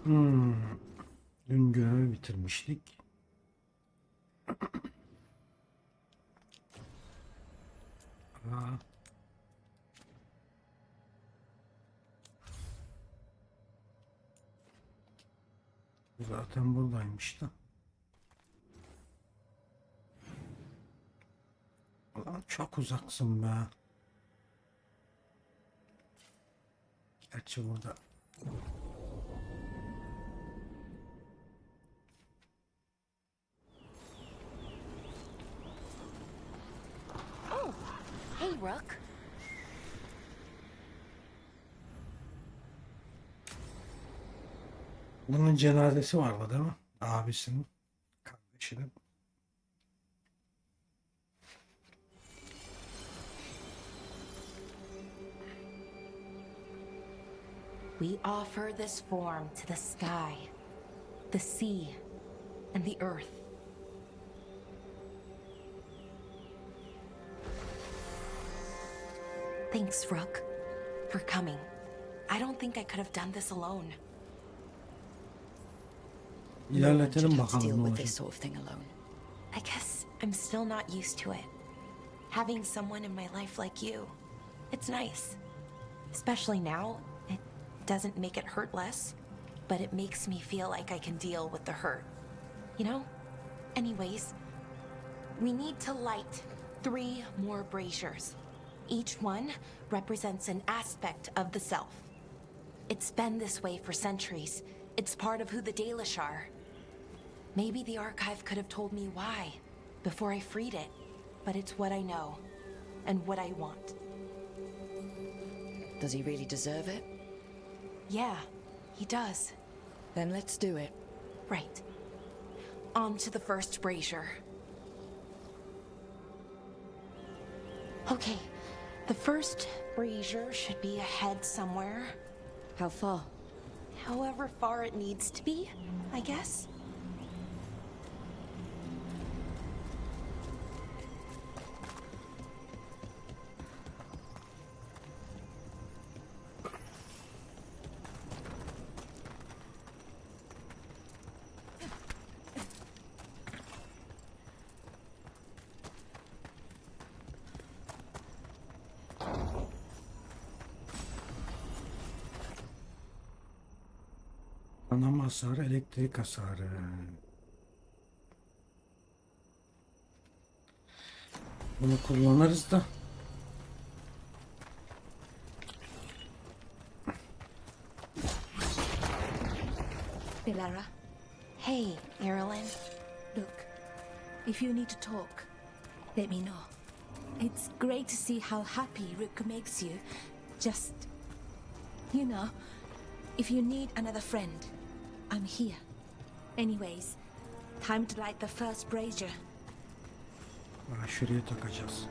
Hmm. Dün görevi bitirmiştik. Aa, zaten buradaymış da. Ulan çok uzaksın be. Gerçi burada. Oh, hey, Rook. Bunun cenazesi vardı değil mi? Abisinin, kardeşinin. We offer this form to the sky, the sea, and the earth. Thanks, Rook, for coming. I don't think I could have done this alone. No one should İlerletelim have to bakalım deal ne with olacak. this sort of thing alone. I guess I'm still not used to it. Having someone in my life like you, it's nice. Especially now, it doesn't make it hurt less, but it makes me feel like I can deal with the hurt. You know? Anyways, we need to light 3 more braziers. Each one represents an aspect of the self. It's been this way for centuries. It's part of who the Dalish are. Maybe the archive could have told me why before I freed it, but it's what I know and what I want. Does he really deserve it? Yeah, he does. Then let's do it. Right. On to the first brazier. Okay, the first brazier should be ahead somewhere. How far? However far it needs to be, I guess. Anam hasarı, elektrik hasarı. Bunu kullanırız da. Belara, Hey, Erilyn. look, if you need to talk, let me know. It's great to see how happy Rook makes you. Just, you know, if you need another friend, I'm here. Anyways, time to light the first brazier. Ha, şuraya takacağız.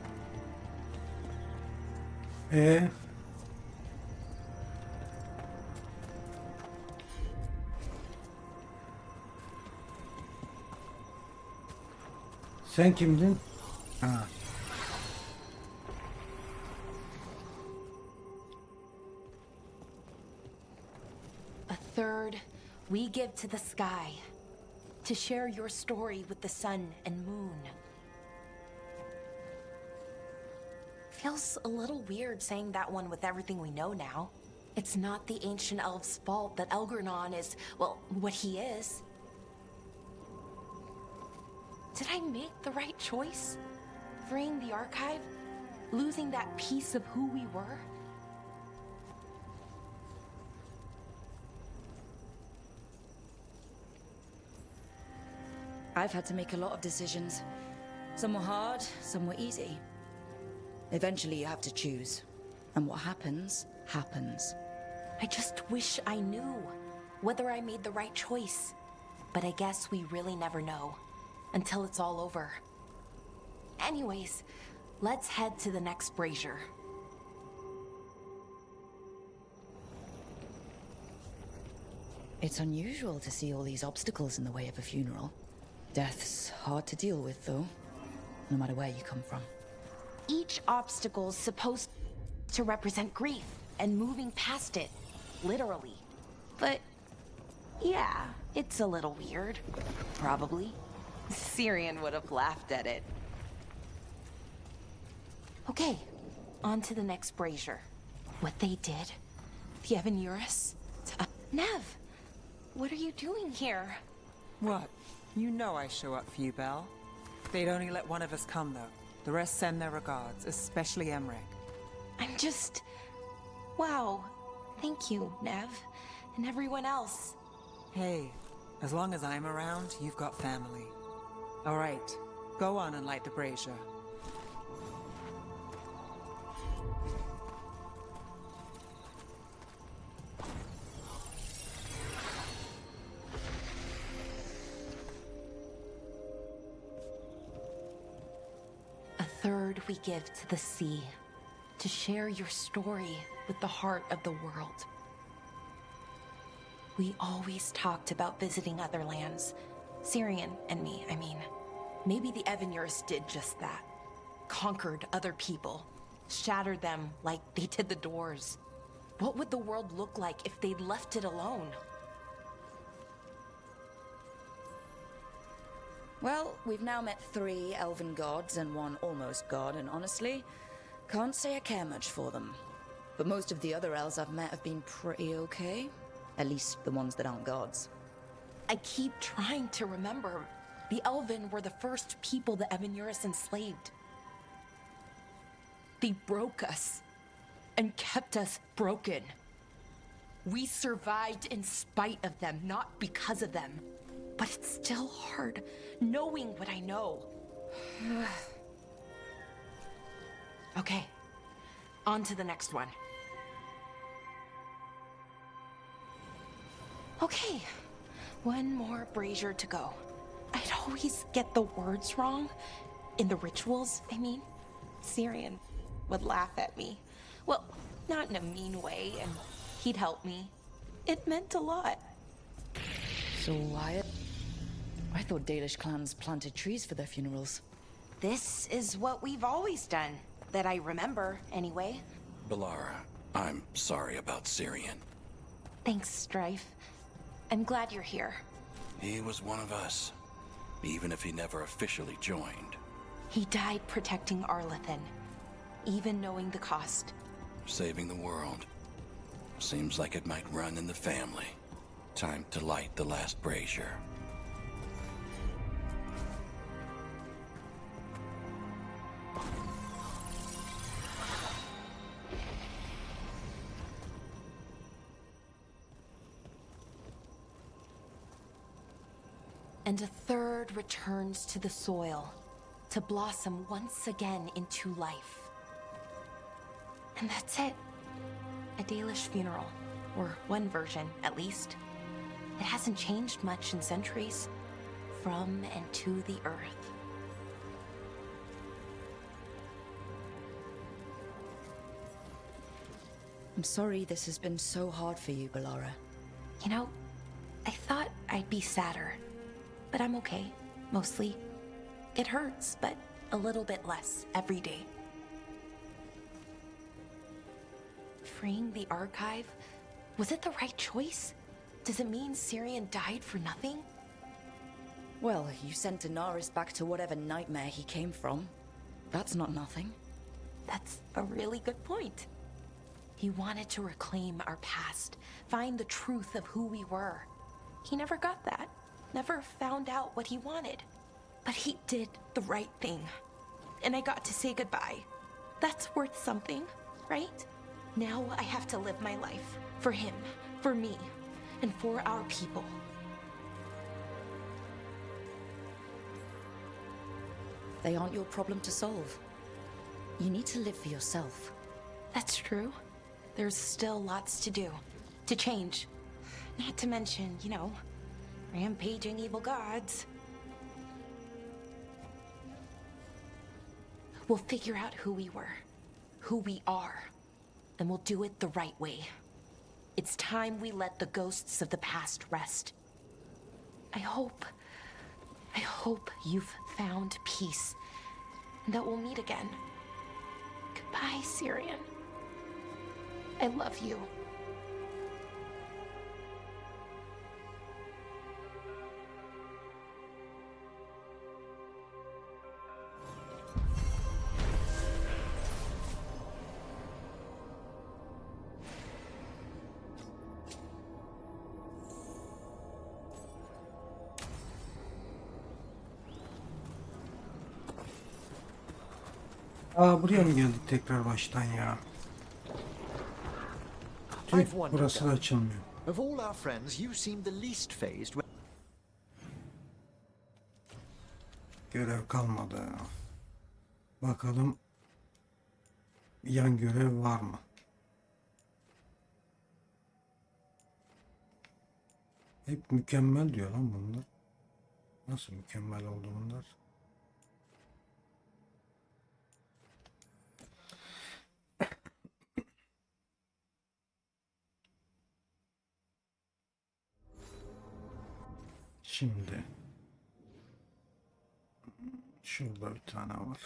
Sen kimdin? Ha. A third we give to the sky to share your story with the sun and moon. Feels a little weird saying that one with everything we know now. It's not the ancient elves' fault that Elgernon is, well, what he is. Did I make the right choice? Freeing the archive? Losing that piece of who we were? I've had to make a lot of decisions. Some were hard, some were easy. Eventually you have to choose. And what happens, happens. I just wish I knew whether I made the right choice. But I guess we really never know until it's all over. Anyways, let's head to the next brazier. It's unusual to see all these obstacles in the way of a funeral. Death's hard to deal with, though, no matter where you come from. Each obstacle's supposed to represent grief and moving past it, literally. But Yeah, it's a little weird. Probably. Syrian would have laughed at it. Okay, on to the next brazier. What they did, the Evanurus, Nev, what are you doing here? What? You know I show up for you, Belle. They'd only let one of us come, though. The rest send their regards, especially Emmerich. I'm just... Wow. Thank you, Nev, and everyone else. Hey, as long as I'm around, you've got family. All right, go on and light the brazier. A third we give to the sea, to share your story with the heart of the world. We always talked about visiting other lands. Syrian and me, I mean. Maybe the Evanurus did just that. Conquered other people. Shattered them like they did the doors. What would the world look like if they'd left it alone? Well, we've now met 3 elven gods and 1 almost god, and honestly, can't say I care much for them. But most of the other elves I've met have been pretty okay. At least the ones that aren't gods. I keep trying to remember. The Elven were the first people the Evanurus enslaved. They broke us and kept us broken. We survived in spite of them, not because of them. But it's still hard, knowing what I know. Okay, on to the next one. Okay, one more brazier to go. I'd always get the words wrong. In the rituals, I mean. Syrian would laugh at me. Well, not in a mean way, and he'd help me. It meant a lot. So I thought Dalish clans planted trees for their funerals. This is what we've always done, that I remember, anyway. Balara, I'm sorry about Syrian. Thanks, Strife. I'm glad you're here. He was one of us, even if he never officially joined. He died protecting Arlathan, even knowing the cost. Saving the world. Seems like it might run in the family. Time to light the last brazier. And a third returns to the soil, to blossom once again into life. And that's it. A Dalish funeral, or one version, at least. It hasn't changed much in centuries, from and to the earth. I'm sorry this has been so hard for you, Balara. You know, I thought I'd be sadder, but I'm okay, mostly. It hurts, but a little bit less every day. Freeing the archive, was it the right choice? Does it mean Syrian died for nothing? Well, you sent Daenerys back to whatever nightmare he came from. That's not nothing. That's a really good point. He wanted to reclaim our past, find the truth of who we were. He never got that, never found out what he wanted. But he did the right thing. And I got to say goodbye. That's worth something, right? Now I have to live my life for him, for me, and for our people. They aren't your problem to solve. You need to live for yourself. That's true. There's still lots to do, to change. Not to mention, you know, rampaging evil gods. We'll figure out who we were, who we are, and we'll do it the right way. It's time we let the ghosts of the past rest. I hope you've found peace, and that we'll meet again. Goodbye, Syrian. I love you. Buraya mı geldik tekrar baştan ya? Tüh, I've wondered, burası da Dad. açılmıyor. Of all our friends, you seem the least phased when... Görev kalmadı. Bakalım yan görev var mı? Hep mükemmel diyor lan bunlar. Nasıl mükemmel oldu bunlar? Şimdi şurada bir tane var.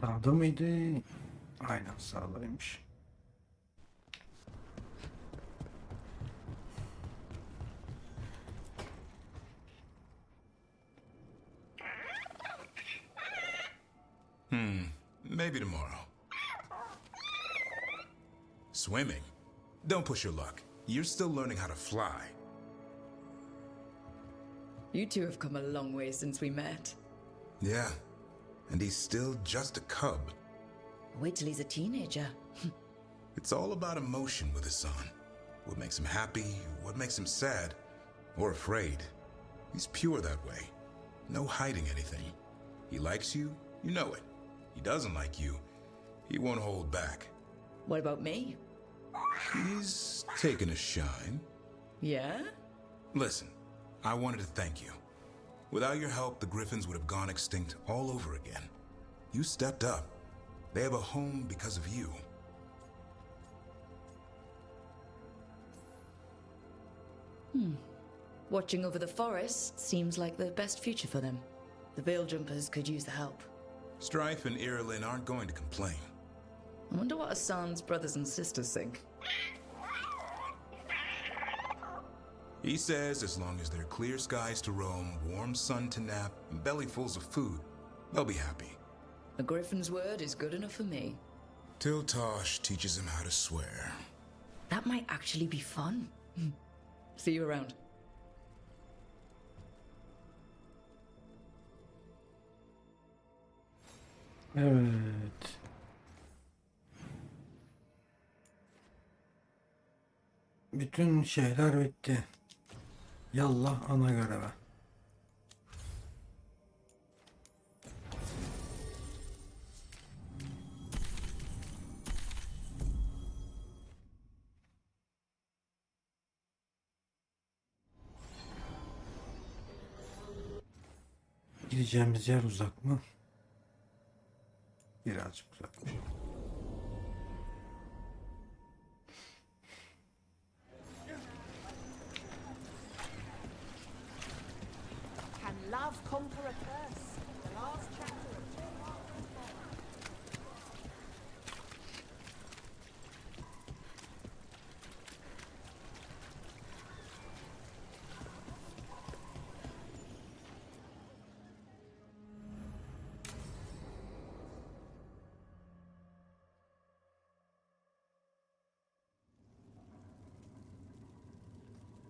Sağda mıydı? Aynen sağdaymış. Maybe tomorrow. Swimming? Don't push your luck. You're still learning how to fly. You two have come a long way since we met. Yeah, and he's still just a cub. Wait till he's a teenager. It's all about emotion with his son. What makes him happy, what makes him sad, or afraid. He's pure that way. No hiding anything. He likes you, you know it. He doesn't like you, he won't hold back. What about me? He's taken a shine. Yeah? Listen, I wanted to thank you. Without your help, the Griffins would have gone extinct all over again. You stepped up. They have a home because of you. Watching over the forest seems like the best future for them. The Veil Jumpers could use the help. Strife and Irilyn aren't going to complain. I wonder what Hassan's brothers and sisters think. He says as long as there are clear skies to roam, warm sun to nap, and bellyfuls of food, they'll be happy. A Griffin's word is good enough for me. Till Tosh teaches him how to swear. That might actually be fun. See you around. Evet. Bütün şeyler bitti. Yallah ana göreve. Gideceğimiz yer uzak mı? Birazcık uzakmış. Can love conquer a curse? The last chapter of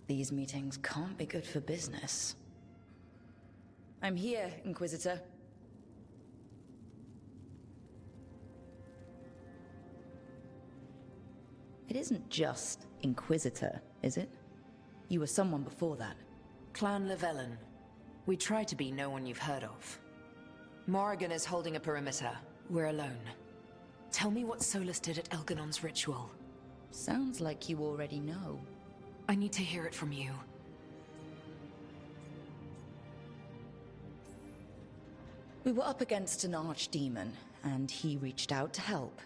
These meetings can't be good for business. I'm here, Inquisitor. It isn't just Inquisitor, is it? You were someone before that. Clan Llewellyn. We try to be no one you've heard of. Morrigan is holding a perimeter. We're alone. Tell me what Solus did at Elganon's ritual. Sounds like you already know. I need to hear it from you. We were up against an archdemon, and he reached out to help.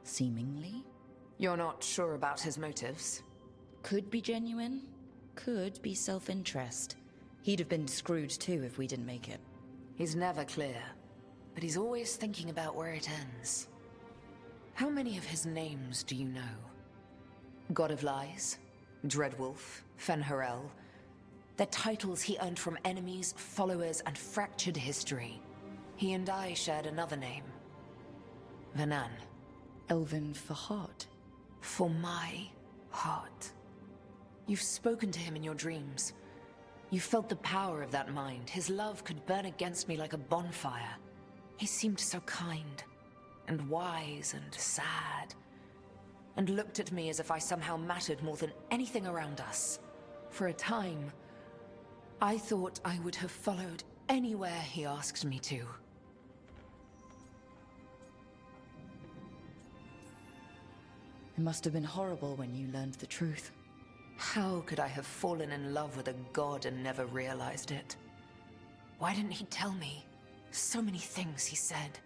Seemingly. You're not sure about his motives? Could be genuine, could be self-interest. He'd have been screwed too if we didn't make it. He's never clear, but he's always thinking about where it ends. How many of his names do you know? God of Lies, Dreadwolf, Fen'Harel. They're titles he earned from enemies, followers, and fractured history. He and I shared another name. Vanan. Elven for heart. For my heart. You've spoken to him in your dreams. You felt the power of that mind. His love could burn against me like a bonfire. He seemed so kind, and wise, and sad, and looked at me as if I somehow mattered more than anything around us. For a time, I thought I would have followed anywhere he asked me to. It must have been horrible when you learned the truth. How could I have fallen in love with a god and never realized it? Why didn't he tell me? So many things he said.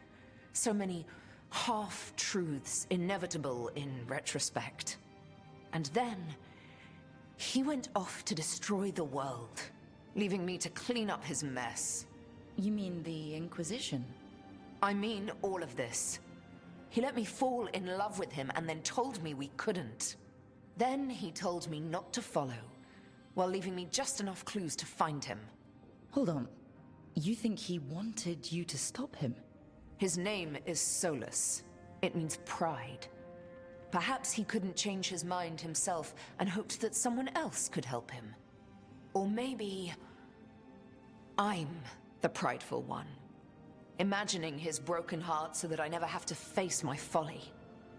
So many half-truths, inevitable in retrospect. And then, he went off to destroy the world, leaving me to clean up his mess. You mean the Inquisition? I mean all of this. He let me fall in love with him and then told me we couldn't. Then he told me not to follow, while leaving me just enough clues to find him. Hold on. You think he wanted you to stop him? His name is Solus. It means pride. Perhaps he couldn't change his mind himself and hoped that someone else could help him. Or maybe I'm the prideful one, imagining his broken heart so that I never have to face my folly.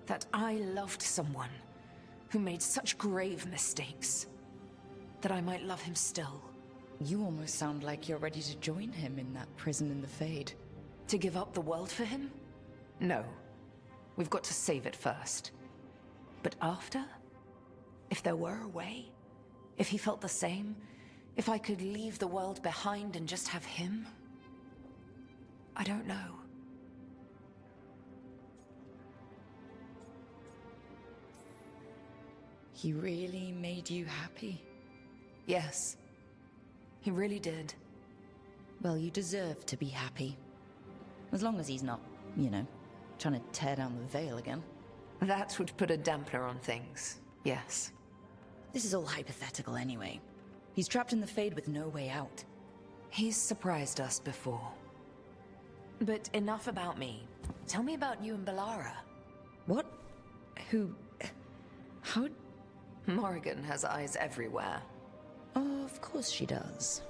That I loved someone who made such grave mistakes, that I might love him still. You almost sound like you're ready to join him in that prison in the Fade. To give up the world for him? No. We've got to save it first. But after? If there were a way? If he felt the same? If I could leave the world behind and just have him? I don't know. He really made you happy? Yes. He really did. Well, you deserve to be happy. As long as he's not, you know, trying to tear down the veil again. That would put a dampener on things, yes. This is all hypothetical anyway. He's trapped in the Fade with no way out. He's surprised us before. But enough about me. Tell me about you and Bellara. What? Who? How? Morrigan has eyes everywhere. Oh, of course she does.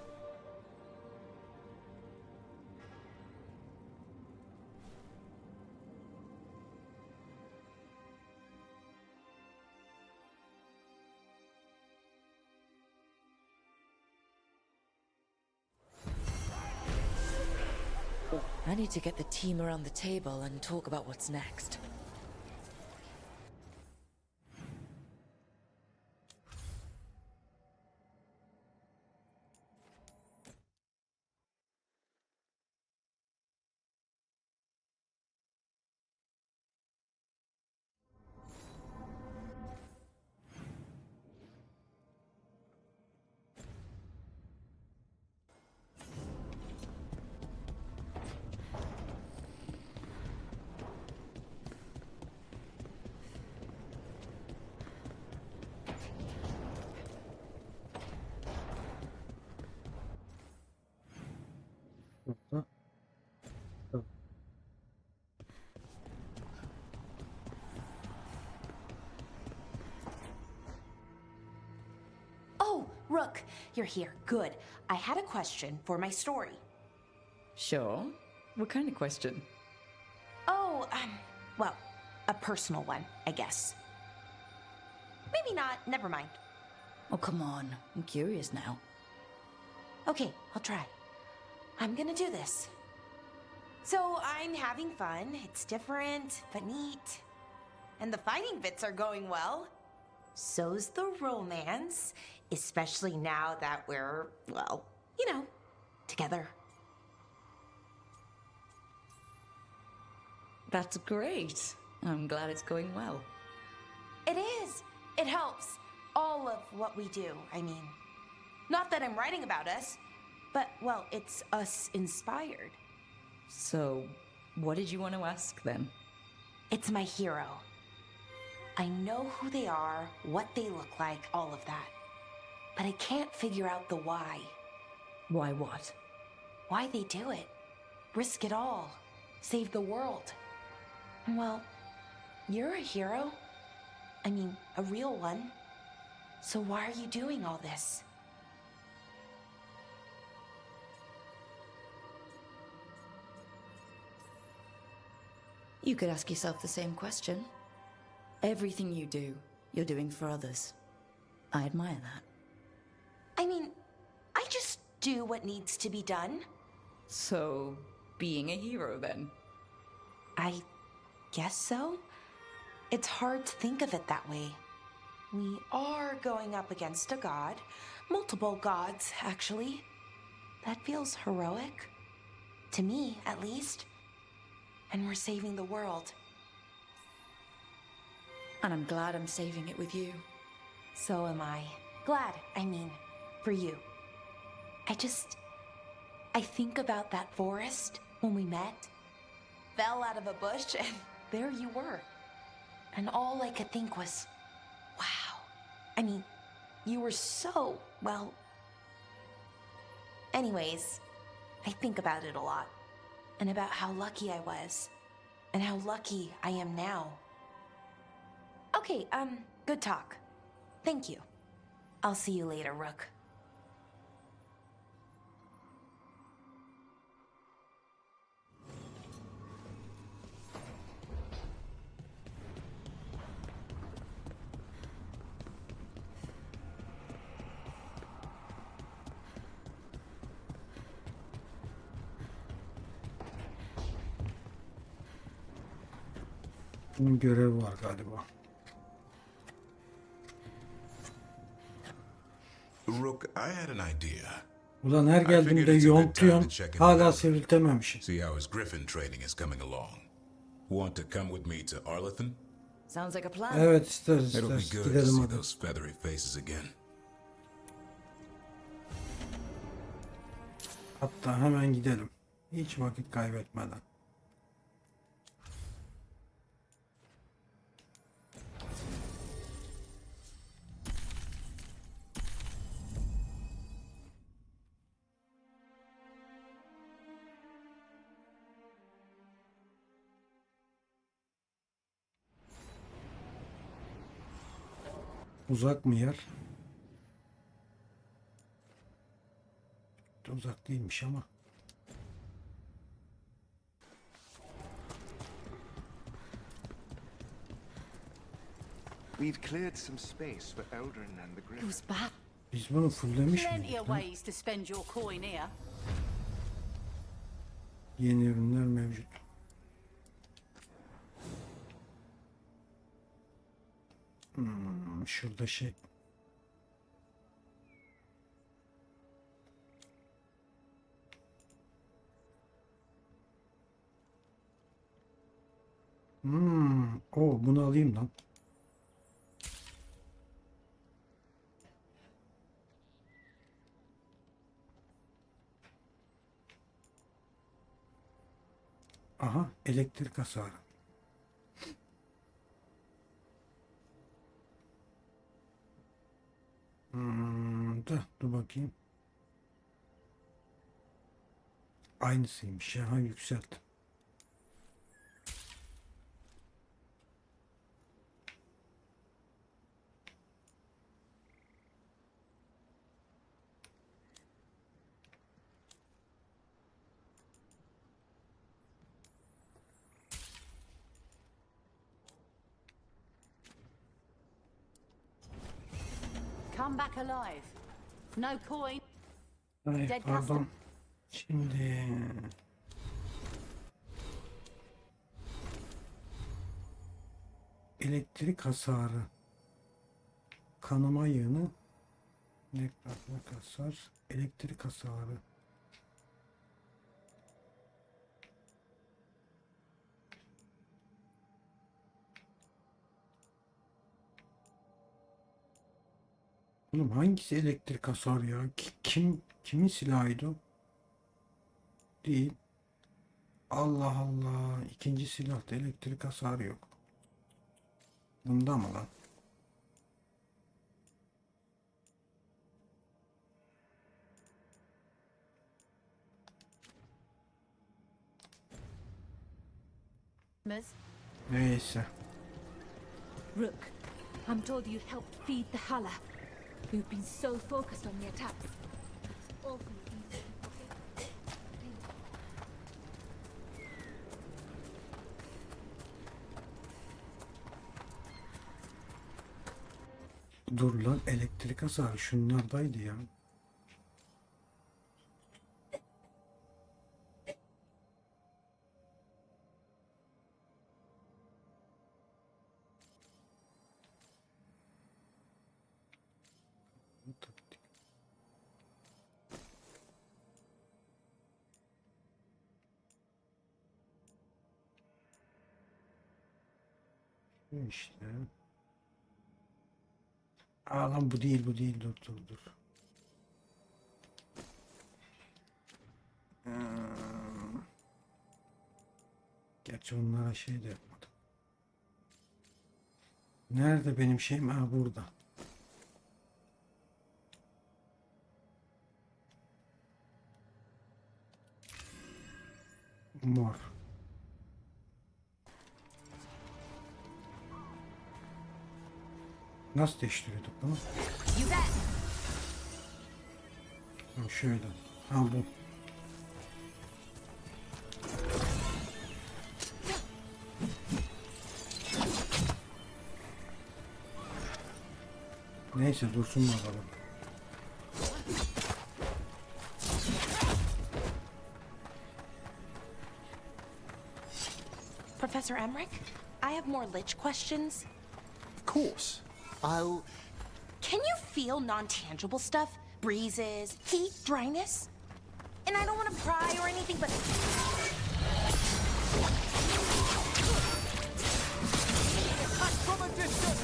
I need to get the team around the table and talk about what's next. Oh, Rook, you're here. Good. I had a question for my story. Sure. What kind of question? Oh, well, a personal one, I guess. Maybe not. Never mind. Oh, come on. I'm curious now. Okay, I'll try. I'm gonna do this. So I'm having fun. It's different, but neat. And the fighting bits are going well. So's the romance, especially now that we're, well, you know, together. That's great. I'm glad it's going well. It is. It helps. All of what we do, I mean. Not that I'm writing about us, but, well, it's us inspired. So, what did you want to ask then? It's my hero. I know who they are, what they look like, all of that. but I can't figure out the why. Why what? Why they do it. Risk it all. Save the world. Well, you're a hero. I mean, a real one. So why are you doing all this? You could ask yourself the same question. Everything you do, you're doing for others. I admire that. I mean, I just do what needs to be done. So, being a hero then? I guess so. It's hard to think of it that way. We are going up against a god. Multiple gods, actually. That feels heroic. To me, at least. And we're saving the world. And I'm glad I'm saving it with you. So am I. Glad, I mean, for you. I think about that forest when we met. Fell out of a bush and there you were. And all I could think was, wow. I mean, you were so, well... Anyways, I think about it a lot. And about how lucky I was. And how lucky I am now. Okay, good talk. Thank you. I'll see you later, Rook. Bunun görevi var galiba. Rook, I had an idea. Ulan her geldiğimde yontluyorum. Hala sivriltememişim. See how his griffin training is coming along. Want to come with me to Arlathan? Sounds like a plan. Evet isteriz It'll be isteriz. good to Gidelim see hadi. those feathery faces again. Hatta hemen gidelim. Hiç vakit kaybetmeden. Uzak mı yer? Uzak değilmiş ama. We've cleared some space for Eldrin and the Griffin. Who's back? Biz bunu fulllemiş Plenty miydik of lan? ways to spend your coin here. Yeni ürünler mevcut. Şurada şey. Bunu alayım lan. Aha, elektrik hasarı. Dur bakayım. Aynısıymış ya. Ha, yükselt. Come back alive. No coin. Ay, Dead pardon. custom. Şimdi elektrik hasarı, kanama yığını, elektrik hasar, elektrik hasarı. Oğlum hangisi elektrik hasarı ya? Kimin silahıydı o? Değil. Allah Allah. İkinci silahta elektrik hasarı yok. Bunda mı lan? Neyse. Rook, I'm told you helped feed the Hala. You've been so focused on the attacks. It's awfully easy to forget. Dur lan, elektrik hasarı şunlardaydı ya. İşte. Aa lan, bu değil, bu değil, dur. Gerçi onlara şey de yapmadım. Nerede benim şeyim? Ha, burada. Mor. Nasıl değiştiriyorduk bunu? Ha, şöyle. Ha, bu. Neyse, dursun bakalım. Professor Emmerich, I have more lich questions. Of course. I'll... Can you feel non-tangible stuff? Breezes, heat, dryness? And I don't want to pry or anything, but... From a distance!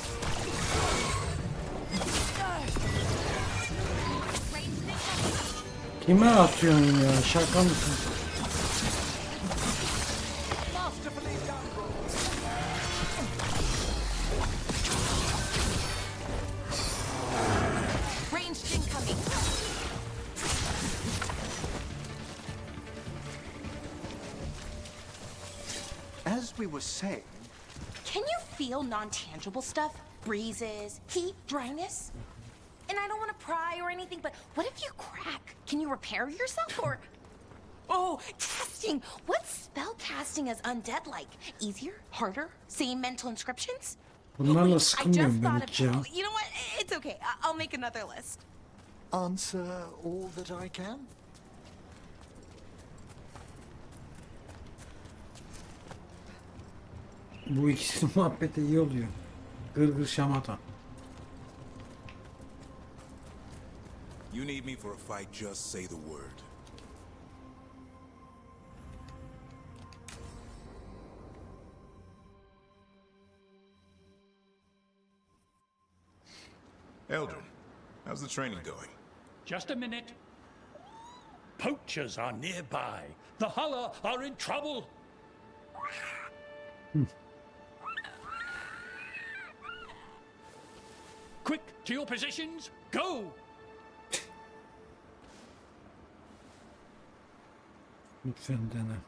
Kime atıyorsun ya? Şaka mısın? Masterfully done, bro. Ranged incoming. As we were saying, Can you feel non-tangible stuff? Breezes, heat, dryness? And I don't want to pry or anything, but what if you crack? Can you repair yourself or... Oh, testing! What's spell casting as undead like? Easier? Harder? Same mental inscriptions? Bunlarla I sıkılmıyorum just ben thought hiç of... ya. You know what? It's okay. I'll make another list. answer all that I can? Bu ikisi muhabbete iyi oluyor. Gırgır şamata. You need me for a fight, just say the word. Eldrin, how's the training going? Just a minute. Poachers are nearby. The Hulla are in trouble. Quick, to your positions. Go! Lütfen dene.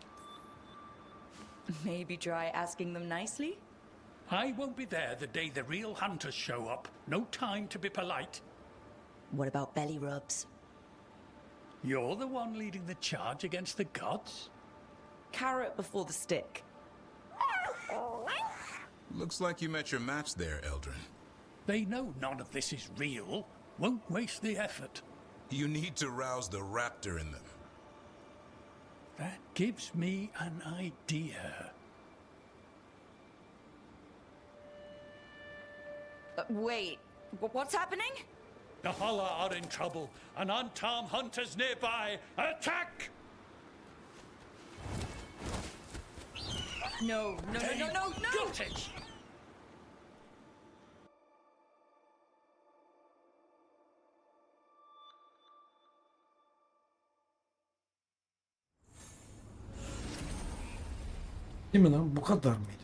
Maybe try asking them nicely? I won't be there the day the real hunters show up. No time to be polite. What about belly rubs? You're the one leading the charge against the gods? Carrot before the stick. Looks like you met your match there, Eldrin. They know none of this is real. Won't waste the effort. You need to rouse the raptor in them. That gives me an idea. Wait, what's happening? The Hulla are in trouble, and unarmed hunters nearby. Attack! No. Got it! Değil mi lan? Bu kadar mıydı?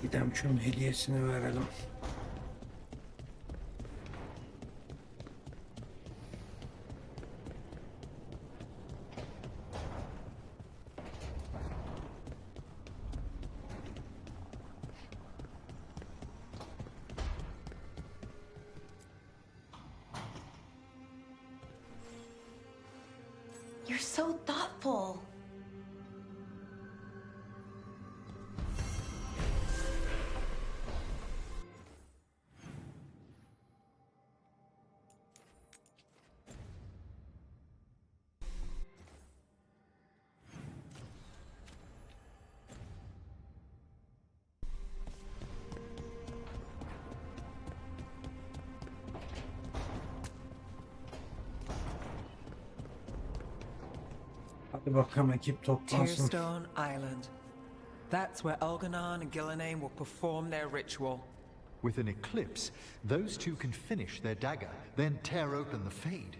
Gidelim şunun hediyesini verelim. You're so thoughtful. Hadi bakalım ekip toplansın. Tearstone Island. That's where Elganon and Gillenane will perform their ritual. With an eclipse, those two can finish their dagger, then tear open the Fade.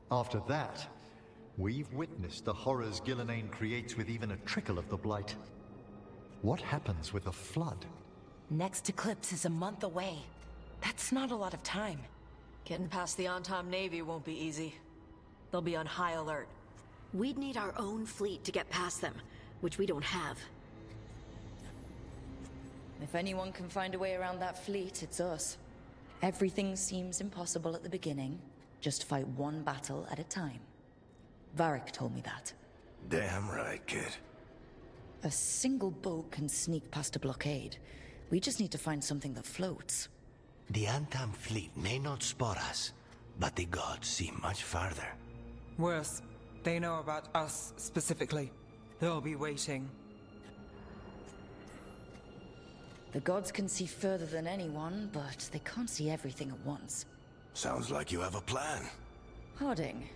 After that, we've witnessed the horrors Gillenane creates with even a trickle of the Blight. What happens with a flood? Next eclipse is a month away. That's not a lot of time. Getting past the on-time Navy won't be easy. They'll be on high alert. We'd need our own fleet to get past them, which we don't have. If anyone can find a way around that fleet, it's us. Everything seems impossible at the beginning. Just fight one battle at a time. Varric told me that. Damn right, kid. A single boat can sneak past a blockade. We just need to find something that floats. The Antam fleet may not spot us, but the gods see much farther. Worse, they know about us specifically. They'll be waiting. The gods can see further than anyone, but they can't see everything at once. Sounds like you have a plan. Harding,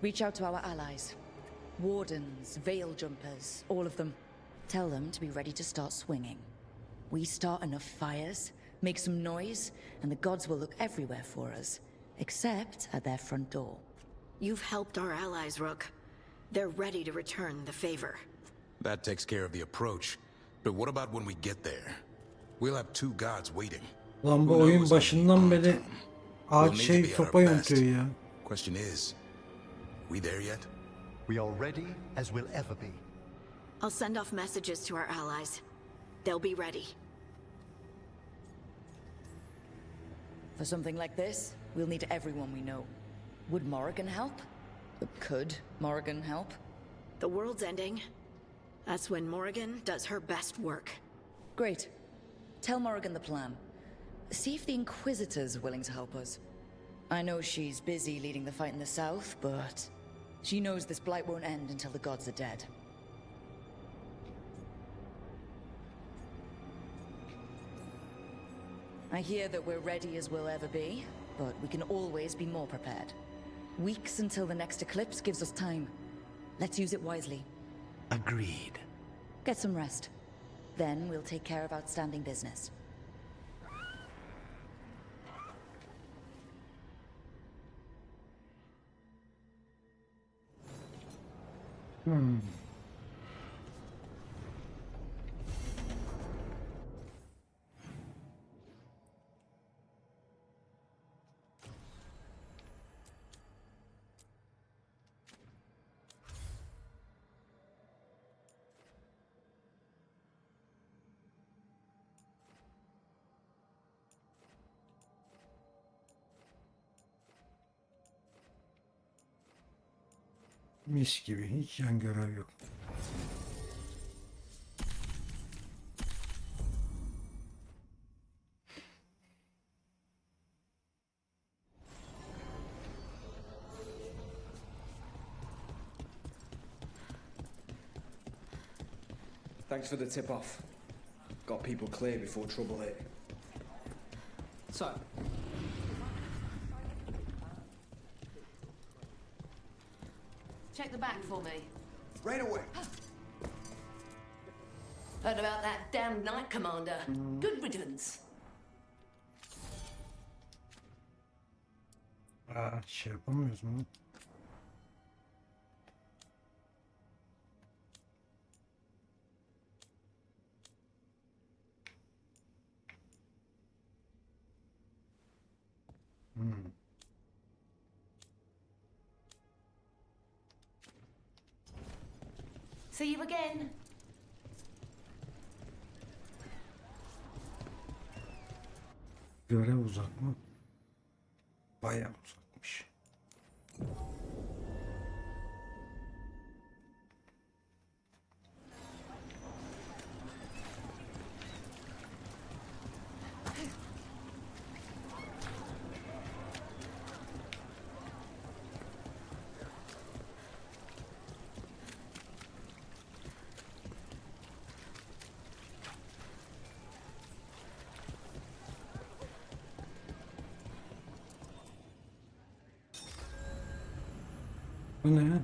reach out to our allies. Wardens, veil jumpers, all of them. Tell them to be ready to start swinging. We start enough fires, make some noise, and the gods will look everywhere for us, except at their front door. You've helped our allies, Rook. They're ready to return the favor. That takes care of the approach. But what about when we get there? We'll have two gods waiting. Lan bu Who oyun knows başından beri We'll ağaç need to şey be at sopa our best. yontuyor ya. Question is, we there yet? We are ready as we'll ever be. I'll send off messages to our allies. They'll be ready. For something like this, we'll need everyone we know. Would Morrigan help? Could Morrigan help? The world's ending. That's when Morrigan does her best work. Great. Tell Morrigan the plan. See if the Inquisitor's willing to help us. I know she's busy leading the fight in the south, but she knows this blight won't end until the gods are dead. I hear that we're ready as we'll ever be, but we can always be more prepared. Weeks until the next eclipse gives us time. Let's use it wisely. Agreed. Get some rest. Then we'll take care of outstanding business. Mis gibi, hiç yan görev yok. Thanks for the tip-off. Got people clear before trouble hit. So, Check the back for me. Right away. Heard about that damn Knight Commander. Good riddance. Şey yapamıyoruz mu? See you again. Görev uzak mı? Bayağı uzakmış. Bu ne?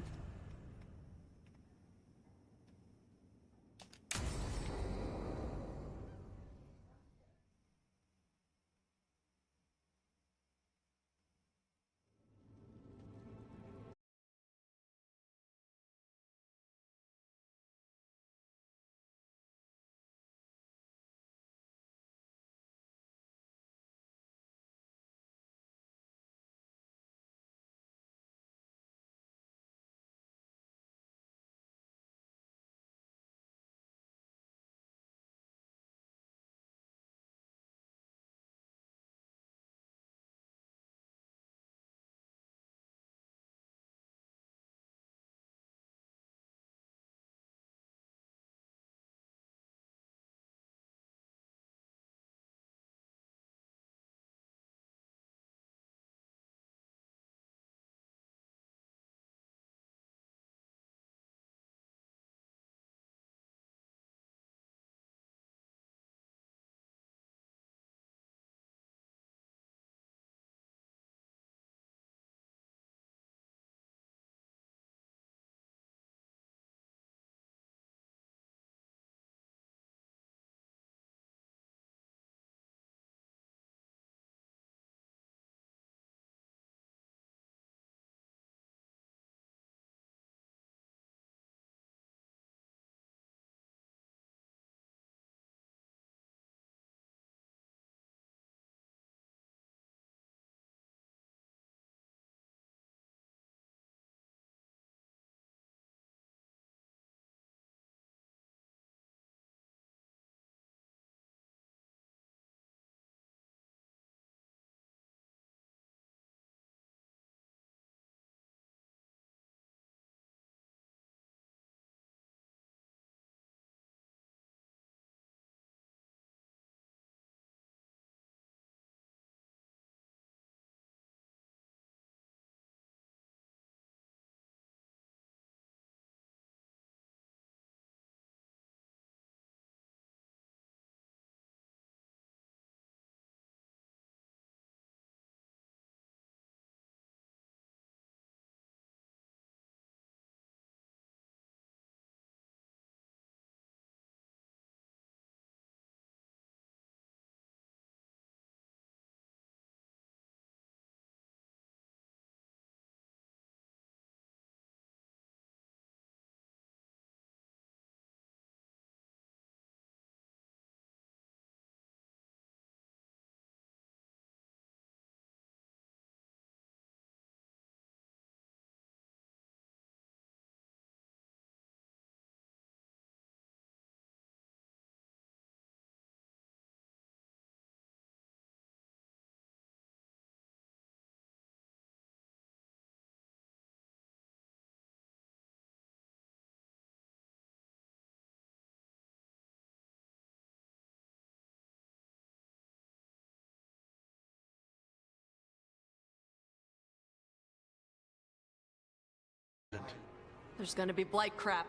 There's gonna be blight crap.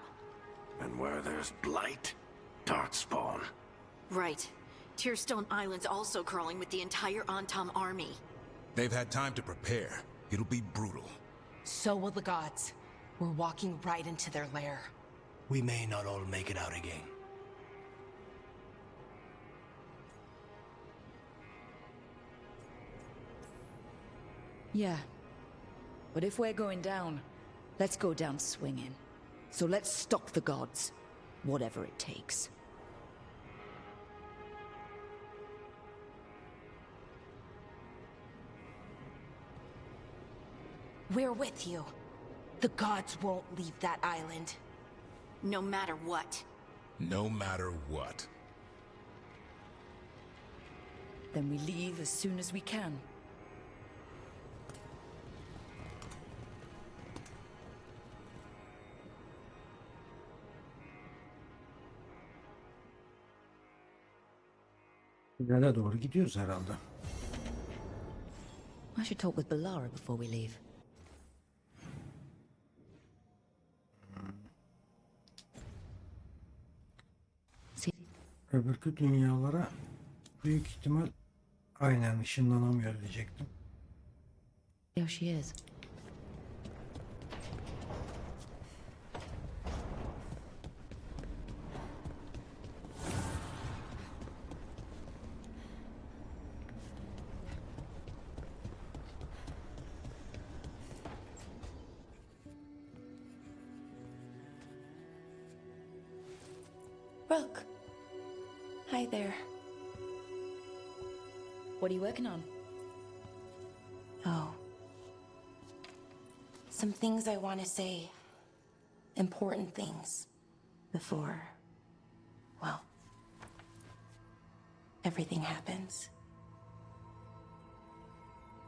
And where there's blight, darkspawn. Right. Tearstone Island's also crawling with the entire Antam army. They've had time to prepare. It'll be brutal. So will the gods. We're walking right into their lair. We may not all make it out again. Yeah. But if we're going down, let's go down swinging. So let's stop the gods, whatever it takes. We're with you. The gods won't leave that island. No matter what. No matter what. Then we leave as soon as we can. Finale doğru gidiyoruz herhalde. I should talk with Balara before we leave. Öbürkü dünyalara büyük ihtimal aynen ışınlanamıyor diyecektim. There she is. Rook. Hi there. What are you working on? Oh. Some things I want to say. Important things. Before, well, everything happens.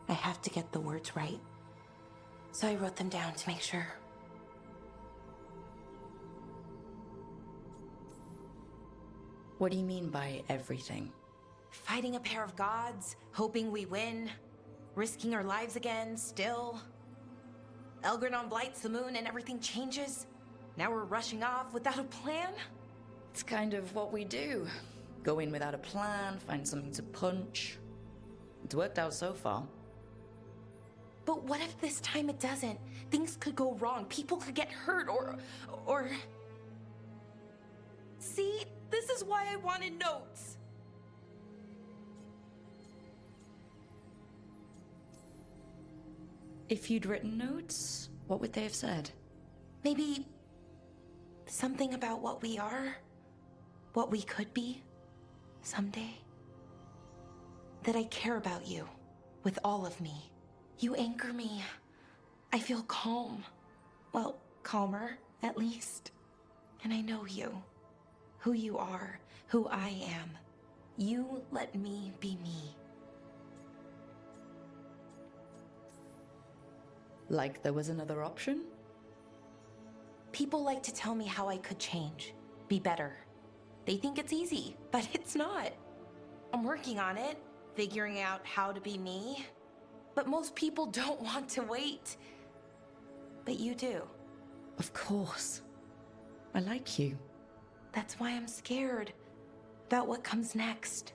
I have to get the words right. So I wrote them down to make sure. What do you mean by everything? Fighting a pair of gods, hoping we win, risking our lives again, still. Elgradon blights the moon and everything changes. Now we're rushing off without a plan? It's kind of what we do. Go in without a plan, find something to punch. It's worked out so far. But what if this time it doesn't? Things could go wrong. People could get hurt or... See? This is why I wanted notes. If you'd written notes, what would they have said? Maybe something about what we are, what we could be someday. That I care about you with all of me. You anchor me. I feel calm. Well, calmer, at least. And I know you. Who you are, who I am. You let me be me. Like there was another option? People like to tell me how I could change, be better. They think it's easy, but it's not. I'm working on it, figuring out how to be me. But most people don't want to wait. But you do. Of course. I like you. That's why I'm scared about what comes next.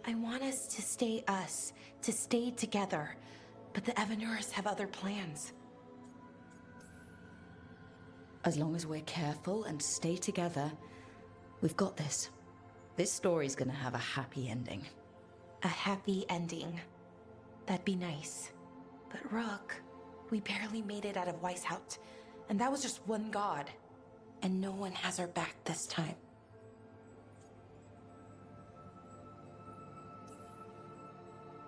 I want us to stay us, to stay together. But the Evanurs have other plans. As long as we're careful and stay together, we've got this. This story's gonna have a happy ending. A happy ending. That'd be nice. But Rook, we barely made it out of Weishaupt. And that was just one god. And no one has our back this time.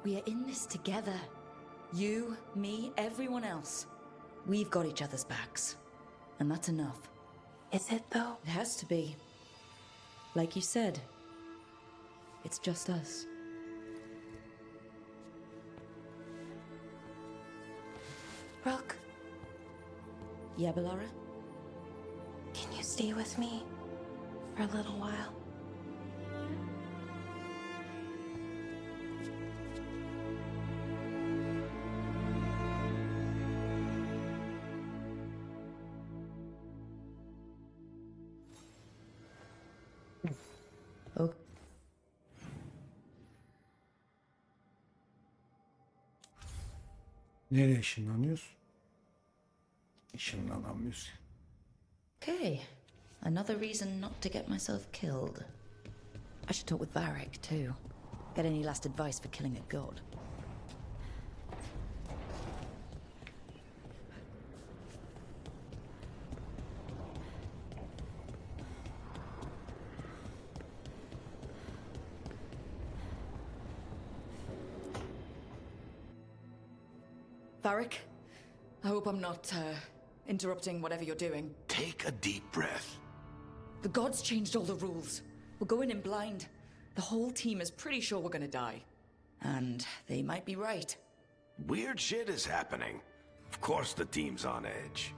We are in this together. You, me, everyone else. We've got each other's backs. And that's enough. Is it though? It has to be. Like you said, it's just us. Rook. Yeah, Balara? Can you stay with me for a little while? Oh. Nereye ışınlanıyoruz? Işınlanamıyoruz. Okay. Another reason not to get myself killed. I should talk with Varric, too. Get any last advice for killing a god. Varric, I hope I'm not, interrupting whatever you're doing. Take a deep breath. The gods changed all the rules. We're going in blind. The whole team is pretty sure we're gonna die. And they might be right. Weird shit is happening. Of course the team's on edge.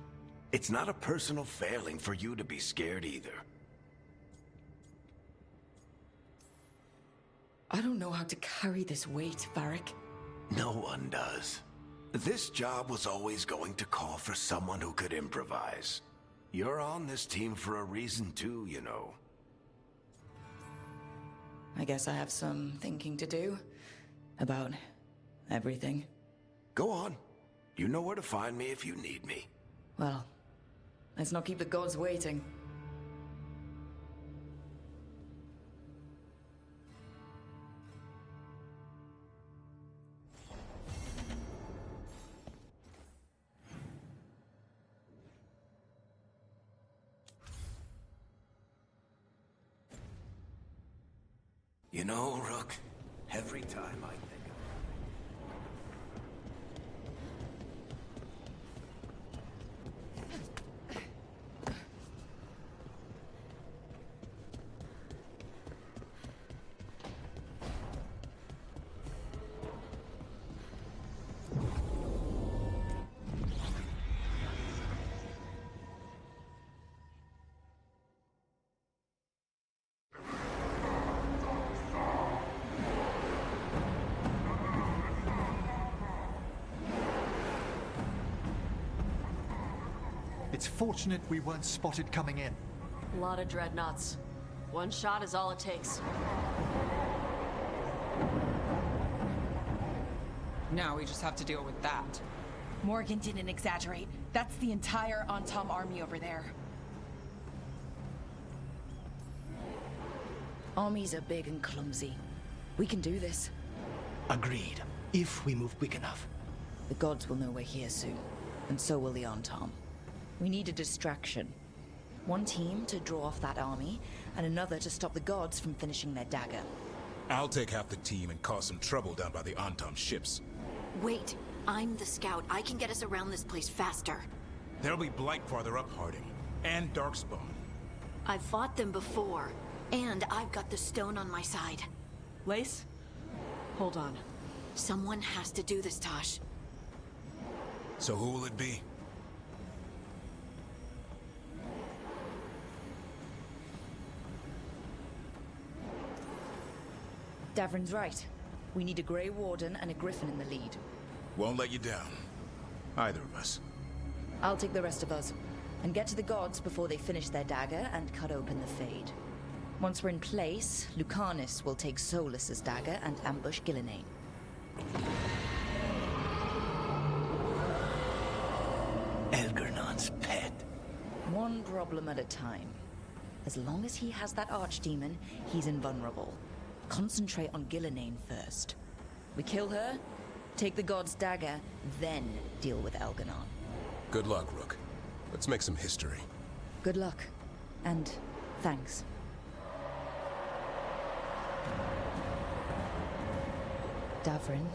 It's not a personal failing for you to be scared either. I don't know how to carry this weight, Varric. No one does. This job was always going to call for someone who could improvise. You're on this team for a reason too, you know. I guess I have some thinking to do. About everything. Go on. You know where to find me if you need me. Well, let's not keep the gods waiting. You know, Rook, every time I think of It's fortunate we weren't spotted coming in. A lot of dreadnoughts. One shot is all it takes. Now we just have to deal with that. Morgan didn't exaggerate. That's the entire Antom army over there. Armies are big and clumsy. We can do this. Agreed, if we move quick enough. The gods will know we're here soon, and so will the Antom. We need a distraction. One team to draw off that army, and another to stop the gods from finishing their dagger. I'll take half the team and cause some trouble down by the Antom ships. Wait, I'm the scout. I can get us around this place faster. There'll be Blight farther up, Harding, and Darkspawn. I've fought them before, and I've got the stone on my side. Lace? Hold on. Someone has to do this, Tosh. So who will it be? Davrin's right. We need a Grey Warden and a Griffin in the lead. Won't let you down. Either of us. I'll take the rest of us, and get to the gods before they finish their dagger and cut open the Fade. Once we're in place, Lucanus will take Solus's dagger and ambush Gillenane. Elgernon's pet. One problem at a time. As long as he has that archdemon, he's invulnerable. Concentrate on Gillenane first. We kill her, take the god's dagger, then deal with Elganon. Good luck, Rook. Let's make some history. Good luck. And thanks. Davrin.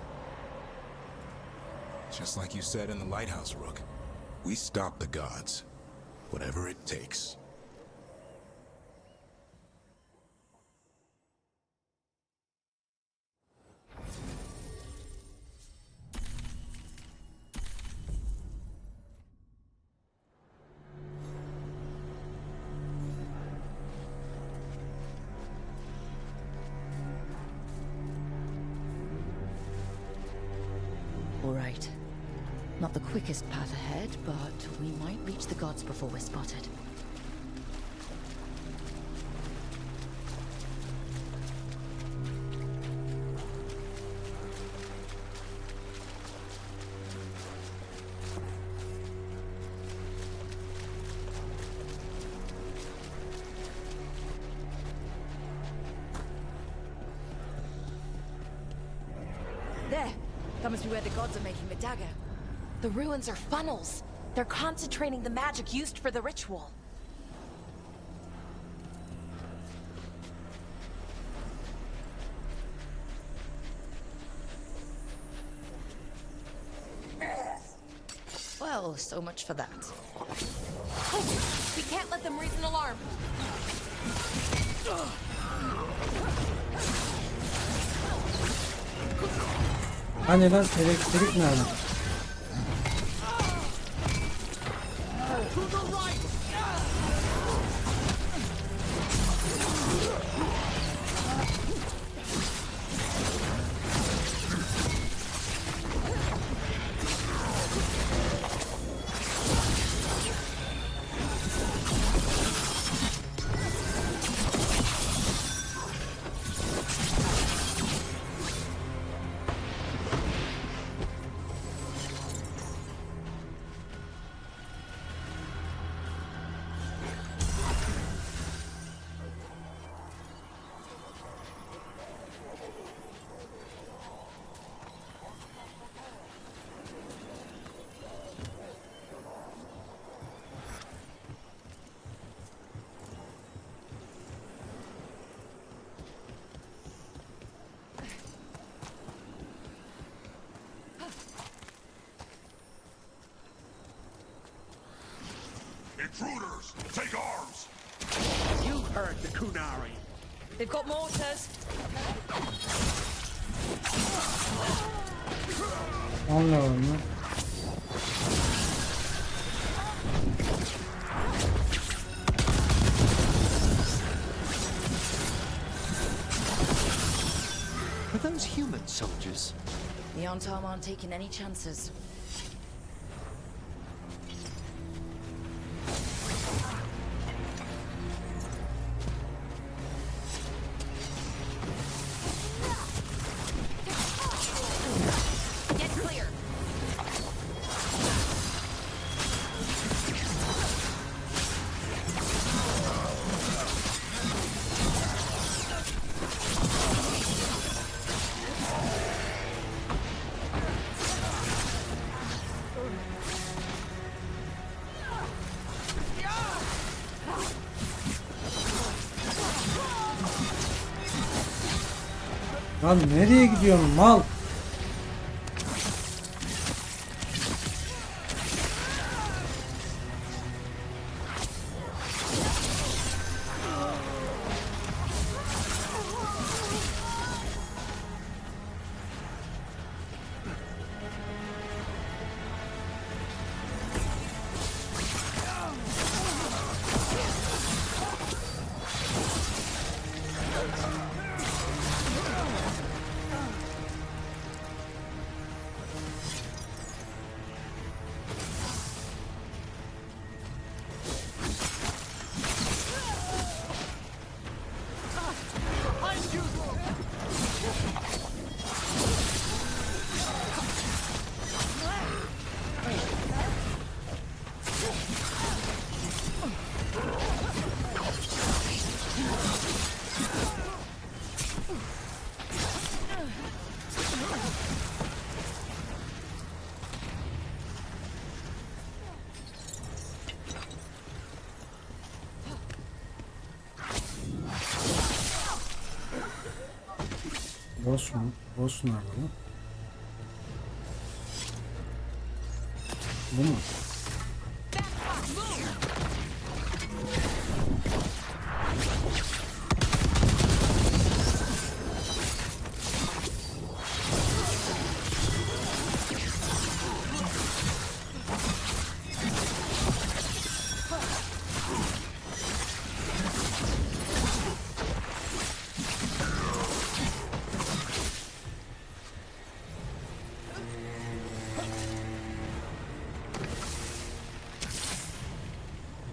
Just like you said in the lighthouse, Rook. We stop the gods. Whatever it takes. All right. Not the quickest path ahead, but we might reach the gods before we're spotted. There! That must be where the gods are making the dagger. The ruins are funnels. They're concentrating the magic used for the ritual. Well, Well, so much for that. We can't let them raise an alarm. Hani lan elektrik nerede? Intruders, take arms! You heard the Kunari. They've got mortars. Anlıyorum lan. Are those human soldiers? The Antam aren't taking any chances. Get clear. Lan nereye gidiyorsun mal? Boss mu? Boss nerede lan? Bu mu?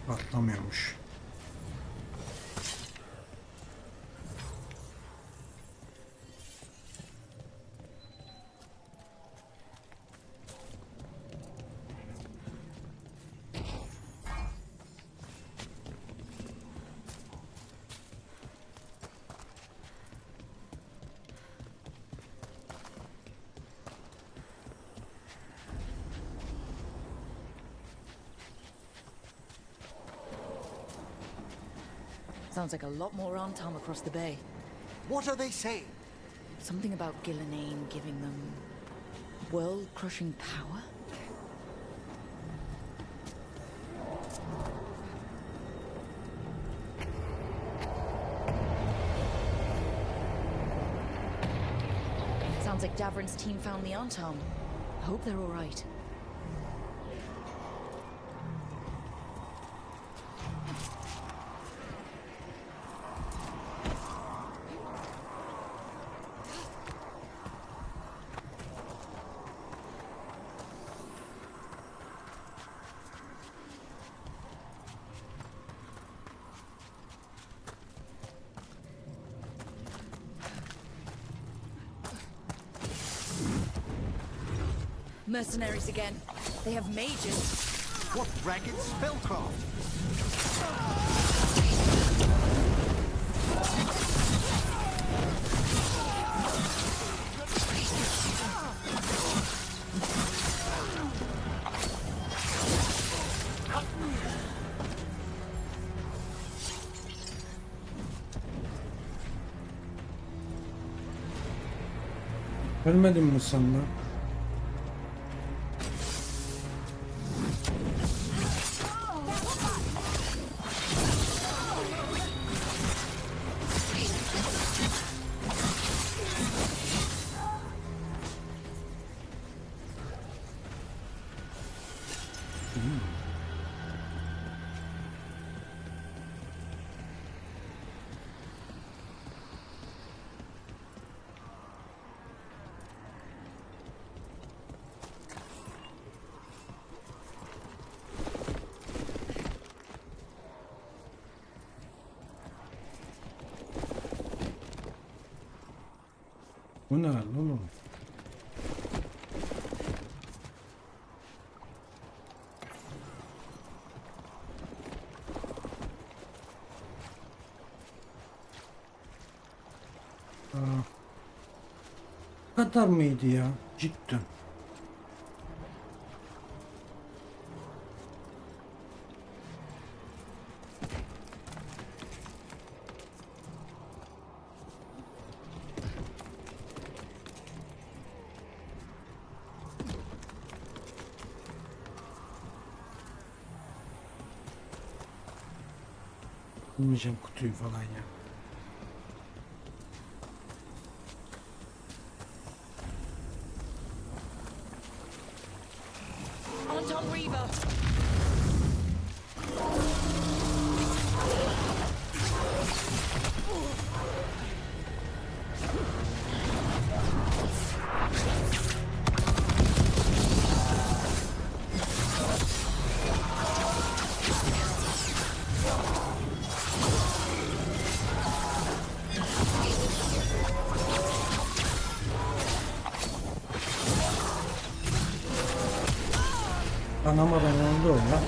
Patlamıyormuş. Sounds like a lot more Antam across the bay. What are they saying? Something about Gillenane giving them world-crushing power? Sounds like Davrin's team found the Antom. Hope they're all right. Mercenaries again. They have mages. What ragged spellcraft? Ölmedin mi sen lan? Bu ne lan oğlum? Bu kadar mıydı ya? Cidden. Bilmeyeceğim kutuyu falan ya. Anton Reaver. Anlamadan oldu o ya.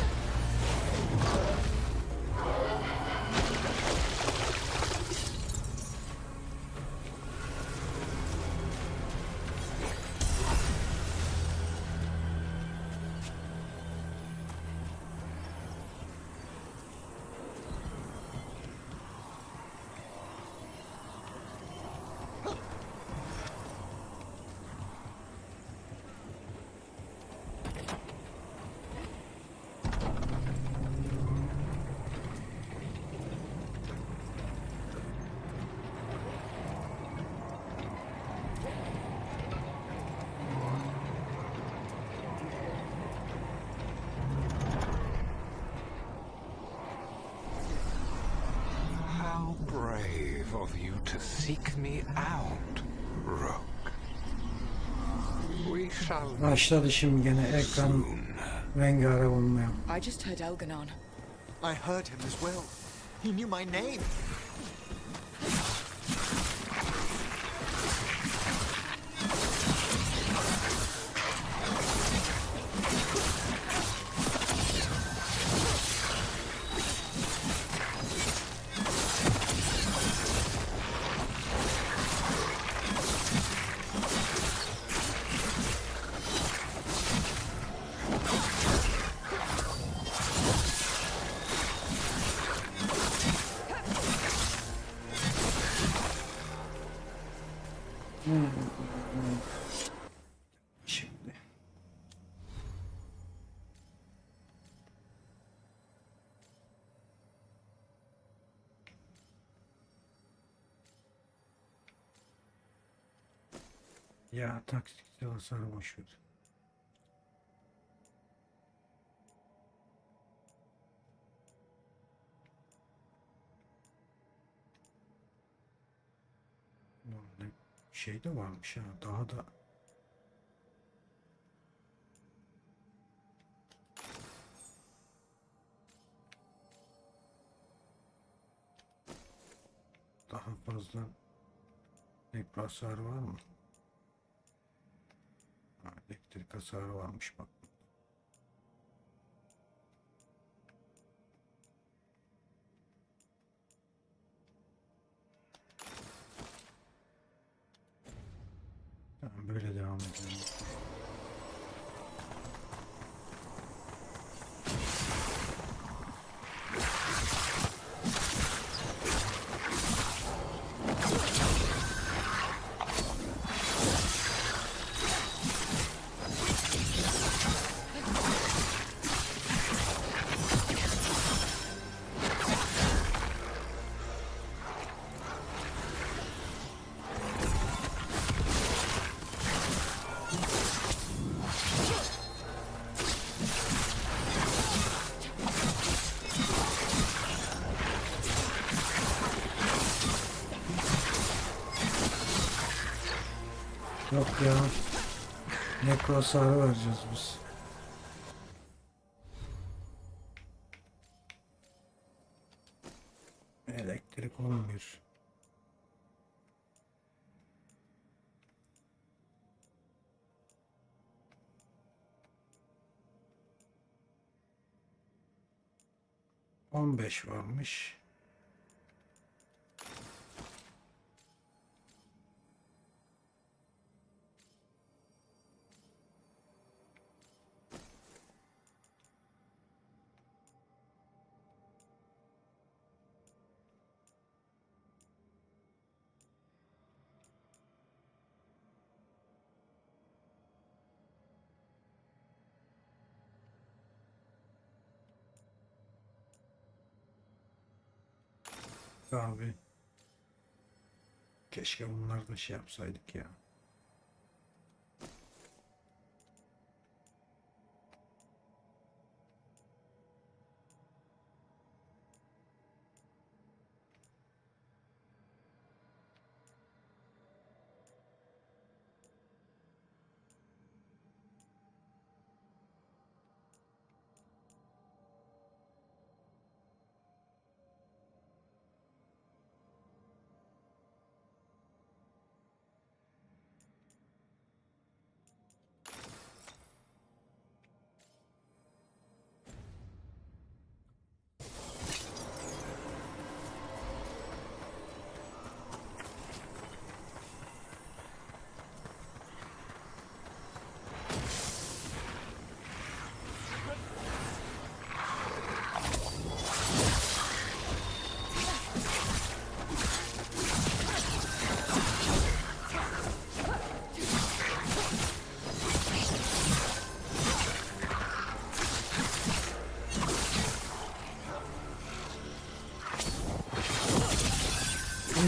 How brave of you to seek me out, Rook. We shall Başladı şimdi gene ekran rengarenk olmaya. I just heard Elganon. I heard him as well. He knew my name. Şimdi. Ya taksitle hasar boş ver. Şey de varmış ha, daha da daha fazla elektrik hasarı var mı? Ha, elektrik hasarı varmış bak. Tamam, böyle devam edelim. Yok ya. Nekro hasarı vereceğiz biz. Elektrik 11. ...15 varmış. Abi. Keşke bunlar da şey yapsaydık ya.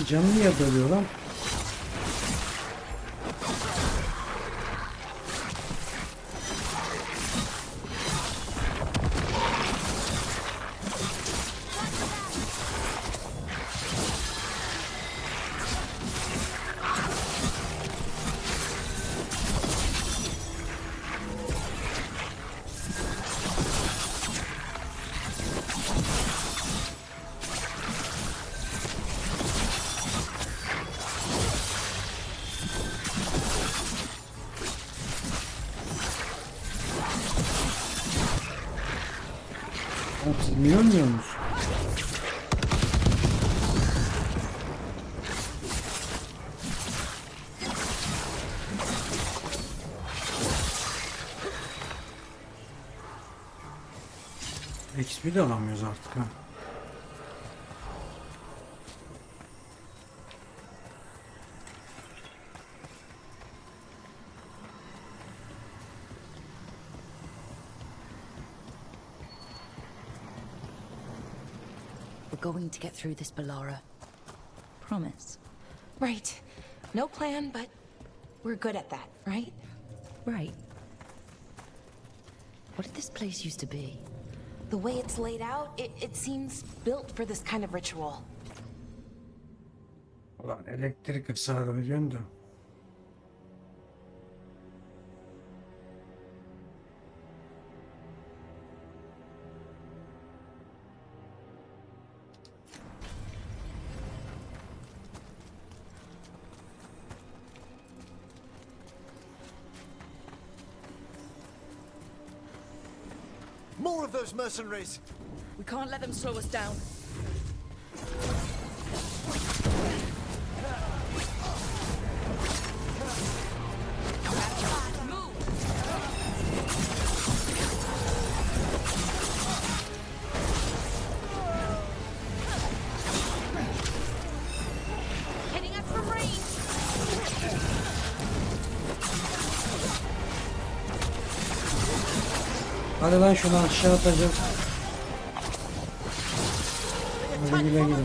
Canı niye doluyor lan? Siz niye ölmüyorsunuz? XP de alamıyoruz artık ha. We're going to get through this, Balara. Promise. Right. No plan, but We're good at that, right? Right. What did this place used to be? The way it's laid out, it seems built for this kind of ritual. Ulan elektrik ısrarı veriyorsun da. More of those mercenaries! We can't let them slow us down. Hitting us from range! Hadi lan şunu aşağı atacağım. Hadi güle güle.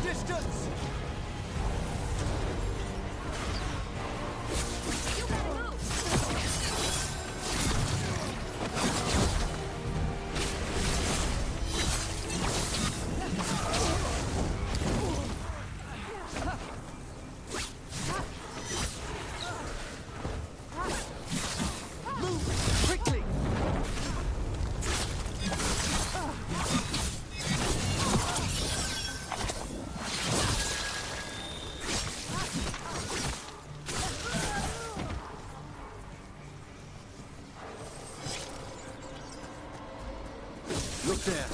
Look there.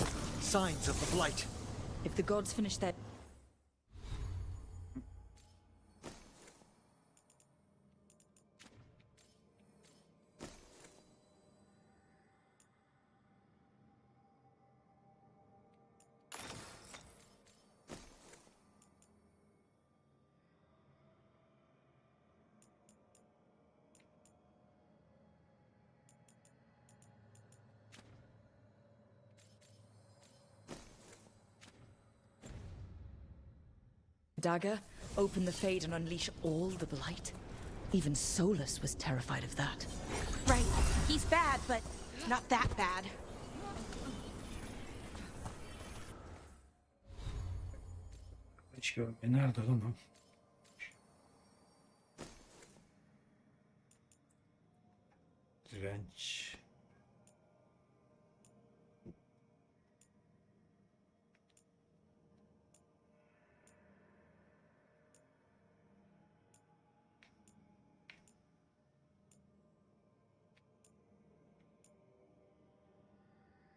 Signs of the blight. If the gods finish their... dagger, open the Fade and unleash all the blight. Even Solus was terrified of that. Right. He's bad, but not that bad. Hiç görmedim. Nerede lan o? Direnç.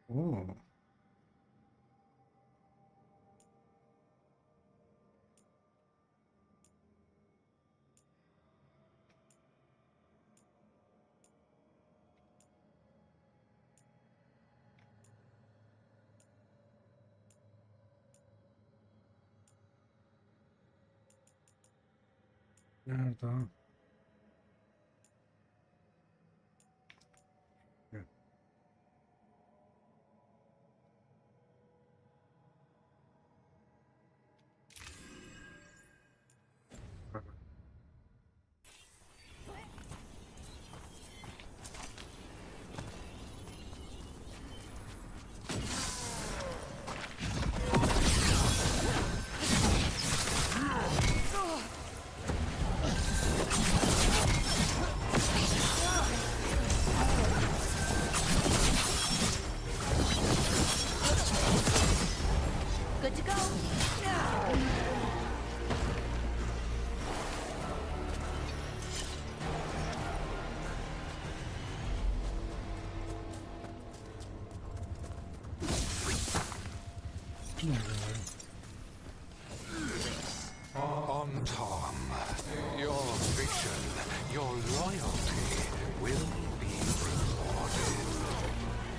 Oo. Nerede o? Yok. Good to go. On Tom, your vision, your loyalty will be rewarded.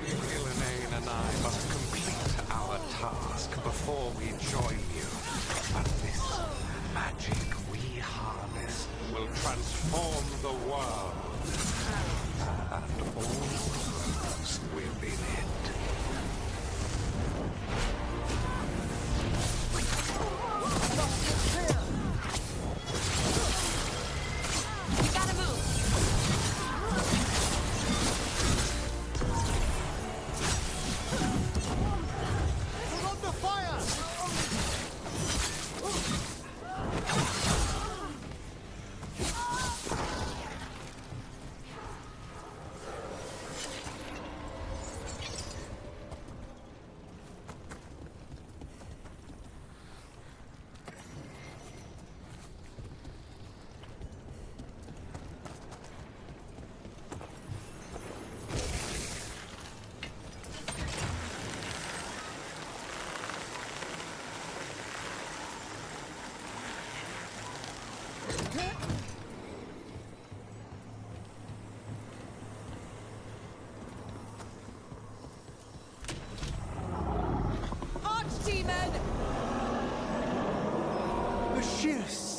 Gillenane and I must complete our task before we join you. But this magic we harness will transform the world and all those within it. We gotta move.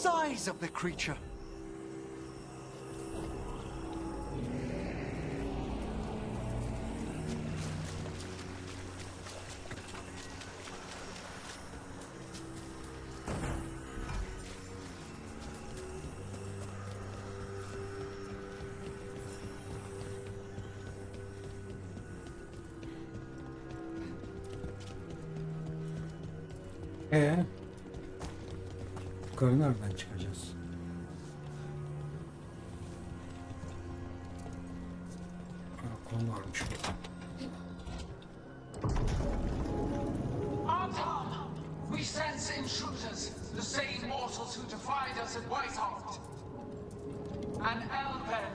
size of the creature. Yukarı nereden çıkacağız? Kol varmış burada. Tom, we sense intruders, the same mortals who defied us at Whitehart. An Elven,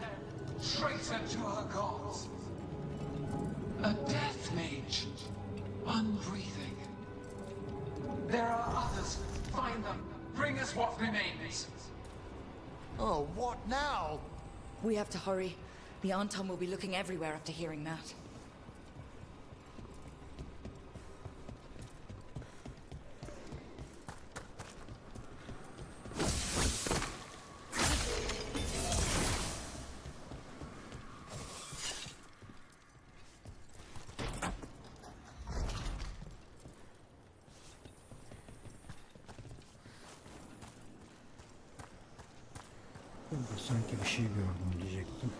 traitor to her gods. A death mage, unbreathing. There are others. Find them. Bring us what remains. Oh, what now? We have to hurry. The Anton will be looking everywhere after hearing that. Sanki bir şey gördüm diyecektim.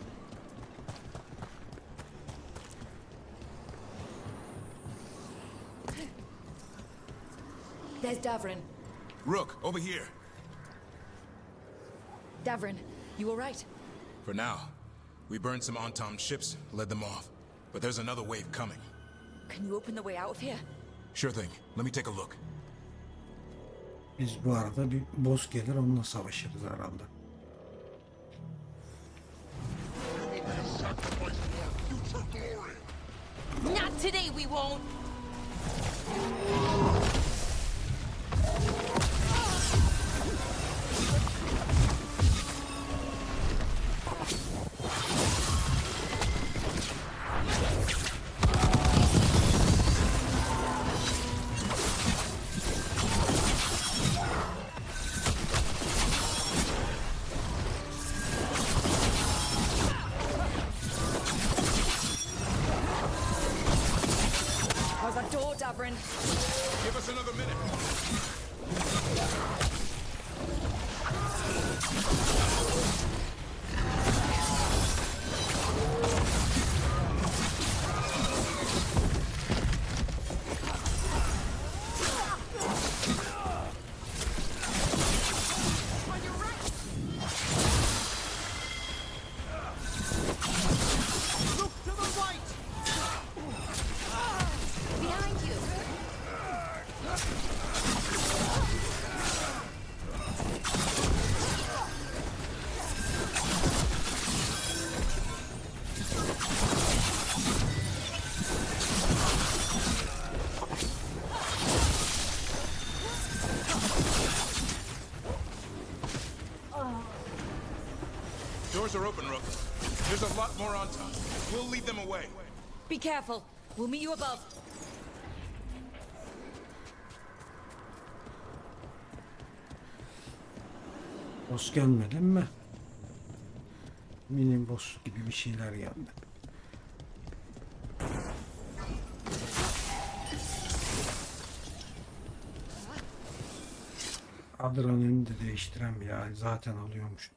There's Davrin. Rook, over here. Davrin, you all right? For now. We burned some Antom ships, led them off. But there's another wave coming. Can you open the way out of here? Sure thing. Let me take a look. Biz bu arada bir boss gelir, onunla savaşırız herhalde. Not today, we won't. How's that door, Davrin? Give us another minute. Doors are open, Rook. There's a lot more on top. We'll lead them away. Be careful. We'll meet you above. Boss gelmedi mi? Mini boss gibi bir şeyler geldi. Adrenalini de değiştiren bir hal zaten alıyormuş.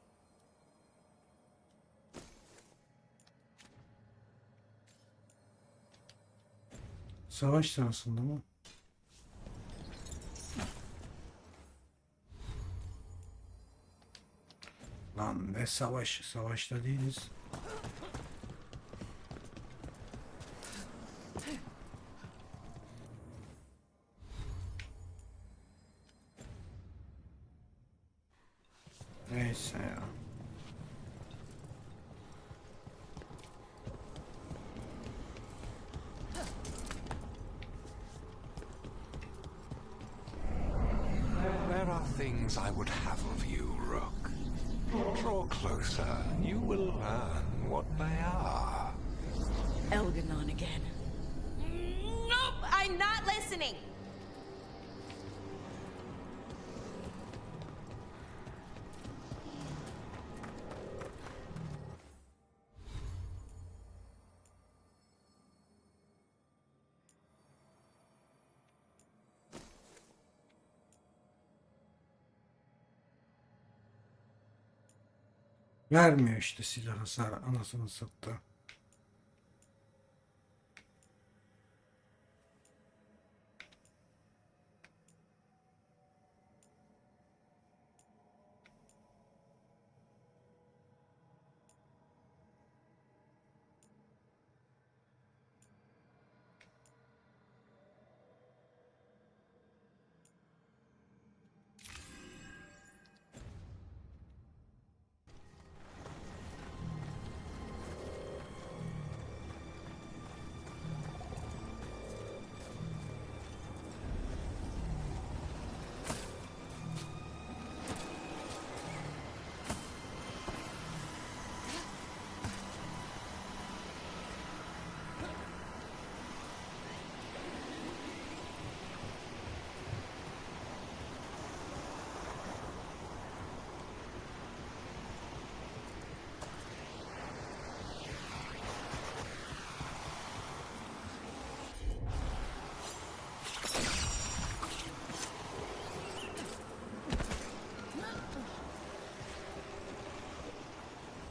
Savaş sırasında mı? Lan ne savaş? Savaşta değiliz. Neyse ya. There are things I would have of you, Rook. Draw closer, you will learn what they are. Elganon again. Nope, I'm not listening. Vermiyor işte silah hasar, anasını sattı.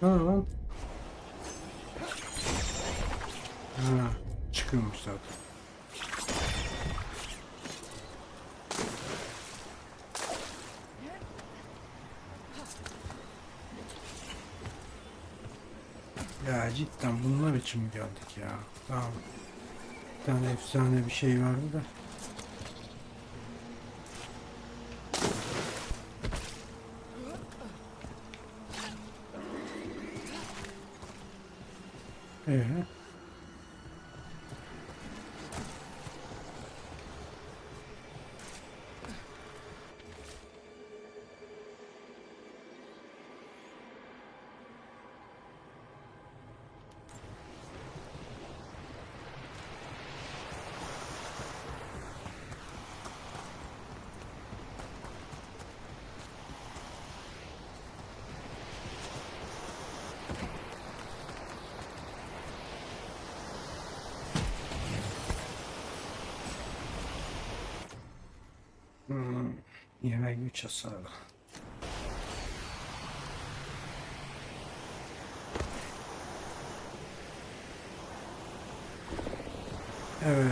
Ha. Ha, çıkıyormuş zaten. Ya cidden bunlar için mi geldik ya? Tamam. Bir tane efsane bir şey vardı da. Yemek güç hasarı. Evet.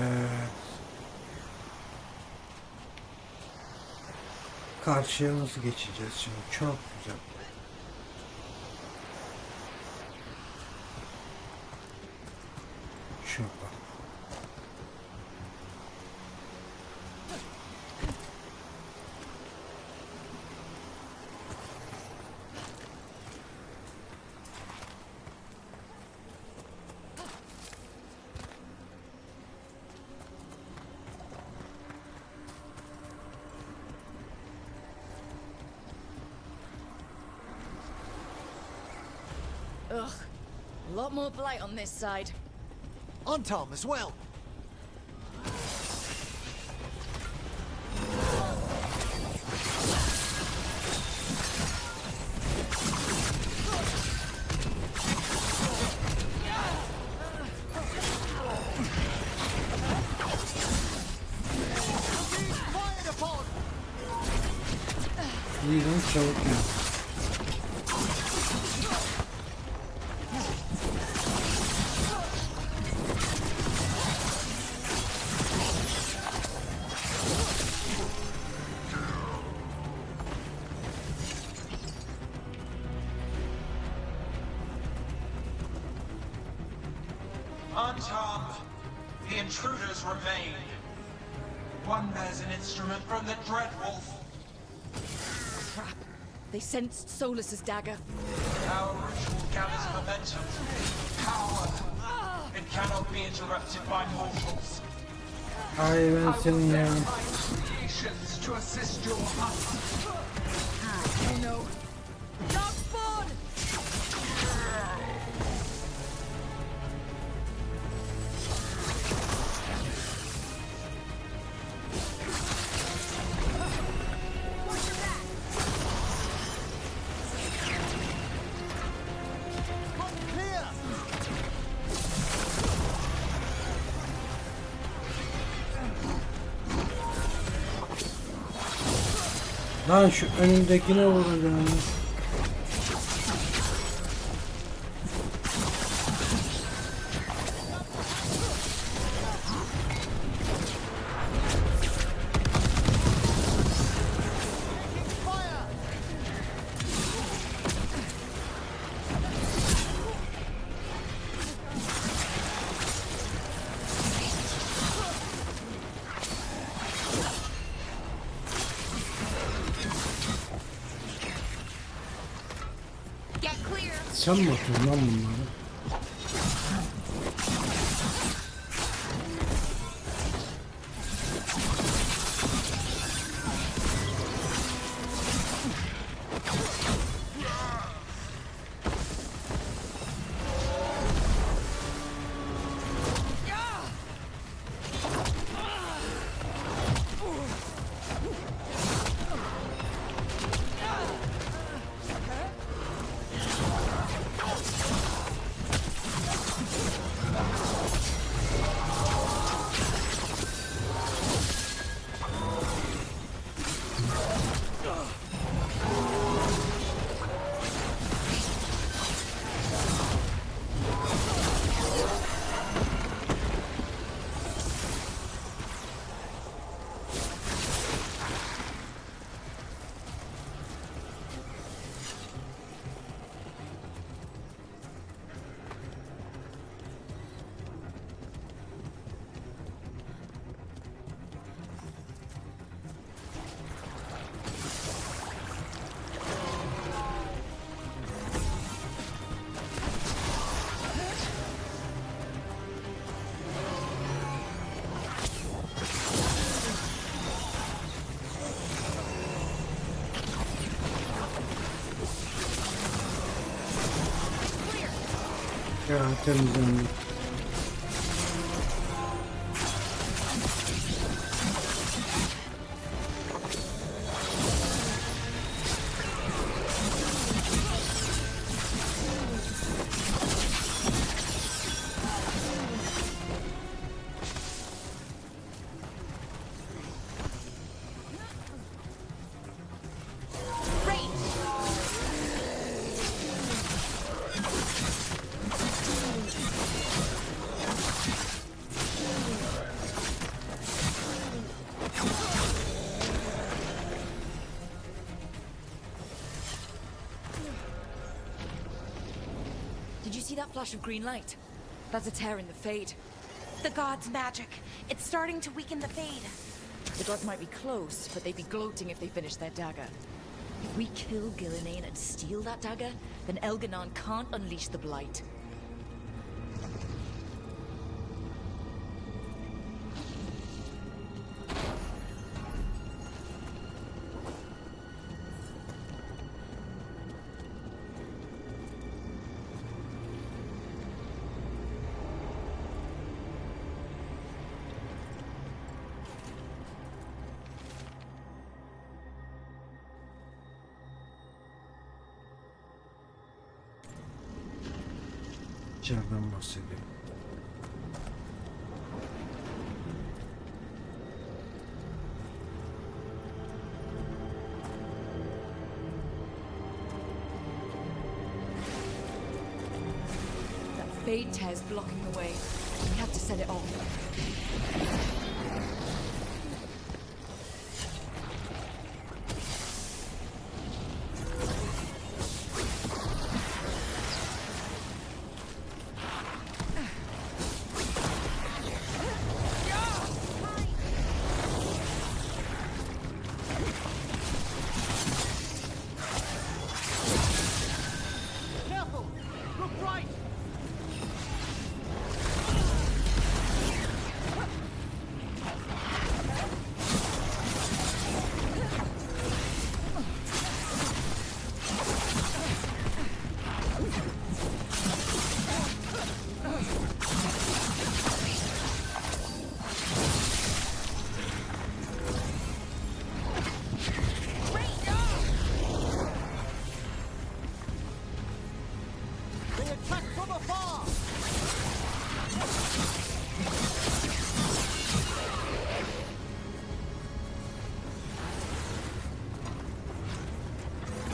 Karşıya nasıl geçeceğiz şimdi? Çok güzel. Şurada. Ugh. A lot more blight on this side. On Tom as well. İyice çabuk ya. On Tom, the intruders remain. One bears an instrument from the Dreadwolf. Crap. They sensed Solus's dagger. Our ritual gathers momentum. Power. It cannot be interrupted by mortals. Ay ben senin ya. Creations to assist your hunt. Oh no. Darkspawn! Lan şu önündekine vuracağım. Sen mi atıyorsun lan bunları? Ya temizlendik. Did you see that flash of green light? That's a tear in the fade. The god's magic. It's starting to weaken the fade. The gods might be close, but they'd be gloating if they finished their dagger. If we kill Gillenane and steal that dagger, then Elganon can't unleash the blight. İçeriden bahsediyor. That fade tear's blocking the way. We have to set it off.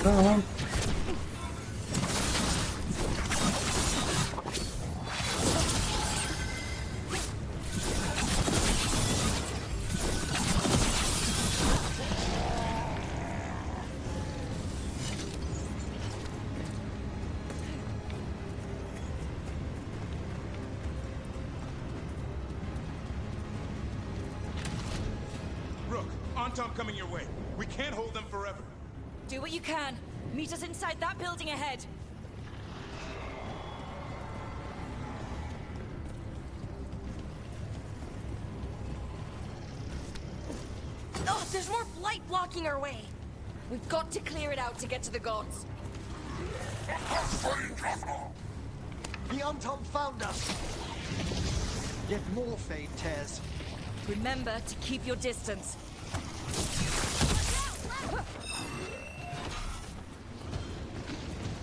Tamam. Rook, Anton coming your way. We can't hold them forever. Do what you can. Meet us inside that building ahead. Oh, there's more blight blocking our way. We've got to clear it out to get to the gods. The Untom found us. Yet more fade tears. Remember to keep your distance.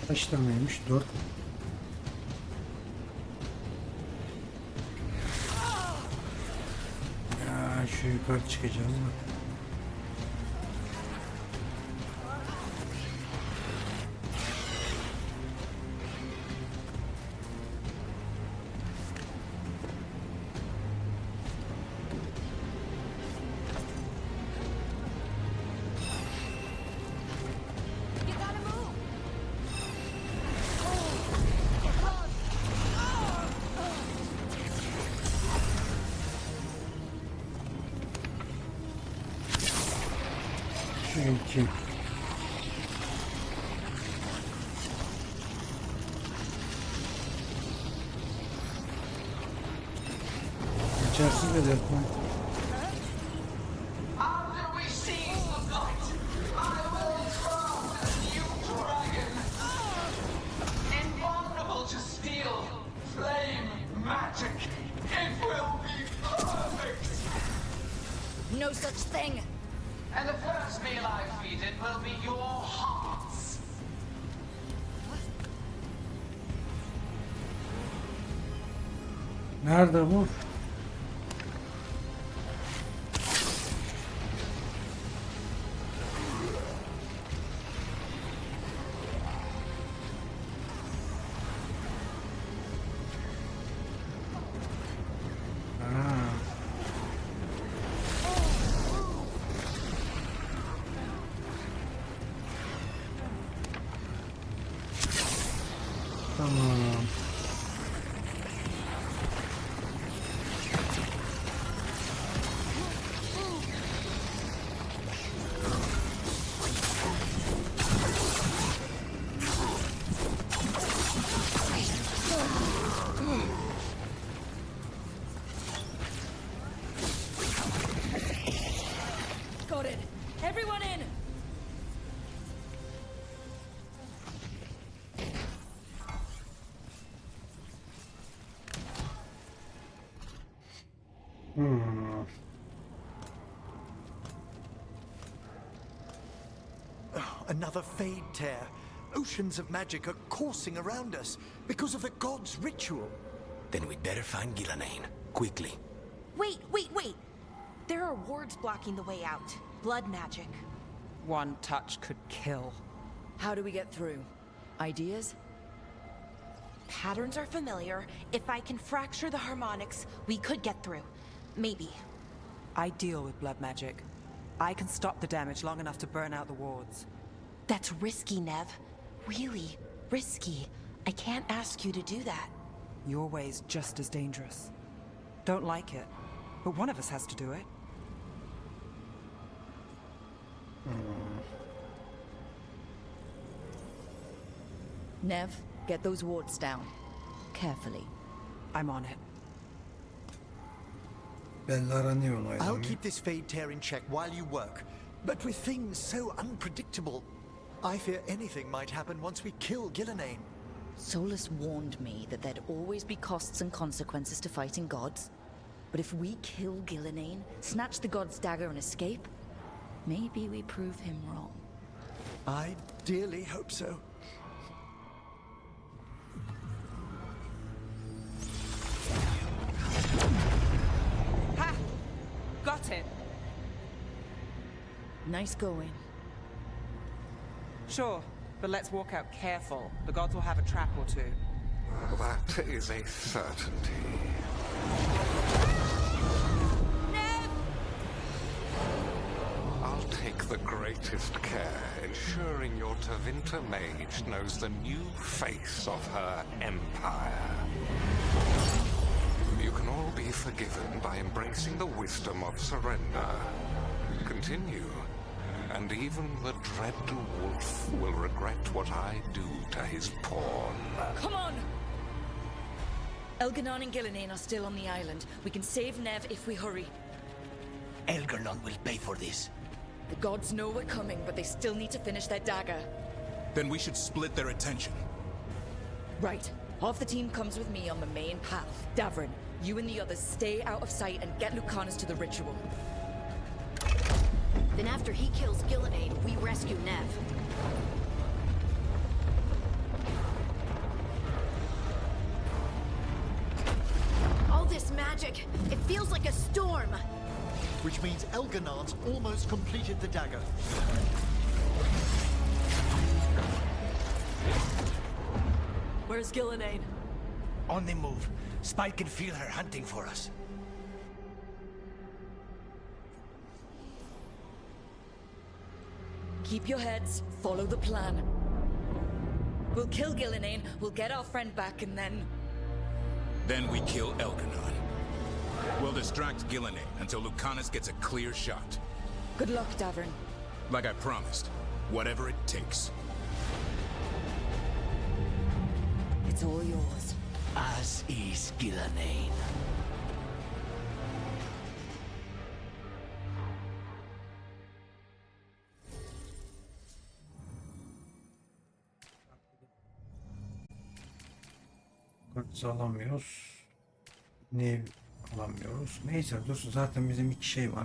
Kaç taneymiş? 4. Ya şu yukarı çıkacağız mı? Çünkü geçersiz belirtme. After we seize the light, I will craft a new dragon. Invulnerable to steel, flame, magic. It will be perfect. No such thing. And the first meal I feed it will be your hearts. Nerede bu? Tamam. Got it. Everyone in. Another fade tear. Oceans of magic are coursing around us because of the gods' ritual. Then we'd better find Gillenane, quickly. Wait. There are wards blocking the way out. Blood magic. One touch could kill. How do we get through? Ideas? Patterns are familiar. If I can fracture the harmonics, we could get through. Maybe. I deal with blood magic. I can stop the damage long enough to burn out the wards. That's risky, Nev. Really risky. I can't ask you to do that. Your way's just as dangerous. Don't like it, but one of us has to do it. Nev, get those wards down. Carefully. I'm on it. I'll keep this fade tear in check while you work. But with things so unpredictable, I fear anything might happen once we kill Gillenane. Solus warned me that there'd always be costs and consequences to fighting gods. But if we kill Gillenane, snatch the god's dagger and escape, maybe we prove him wrong. I dearly hope so. Ha! Got it. Nice going. Sure, but let's walk out careful. The gods will have a trap or two. That is a certainty. I'll take the greatest care, ensuring your Tevinter mage knows the new face of her empire. You can all be forgiven by embracing the wisdom of surrender. Continue, and even the dread wolf will regret what I do to his pawn. Come on! Elganon and Gillenane are still on the island. We can save Nev if we hurry. Algernon will pay for this. The gods know we're coming, but they still need to finish their dagger. Then we should split their attention. Right. Half the team comes with me on the main path. Davrin, you and the others stay out of sight and get Lucanus to the ritual. Then after he kills Gillenane, we rescue Nev. All this magic, it feels like a storm. Which means Elganon's almost completed the dagger. Where's Gillenane? On the move. Spike can feel her hunting for us. Keep your heads, follow the plan. We'll kill Gillenane, we'll get our friend back, and then... Then we kill Elganon. We'll distract Gillenane until Lucanus gets a clear shot. Good luck, Davrin. Like I promised, whatever it takes. It's all yours. As is Gillenane. Kartı alamıyoruz. Ne alamıyoruz? Neyse dostum, zaten bizim iki şey var.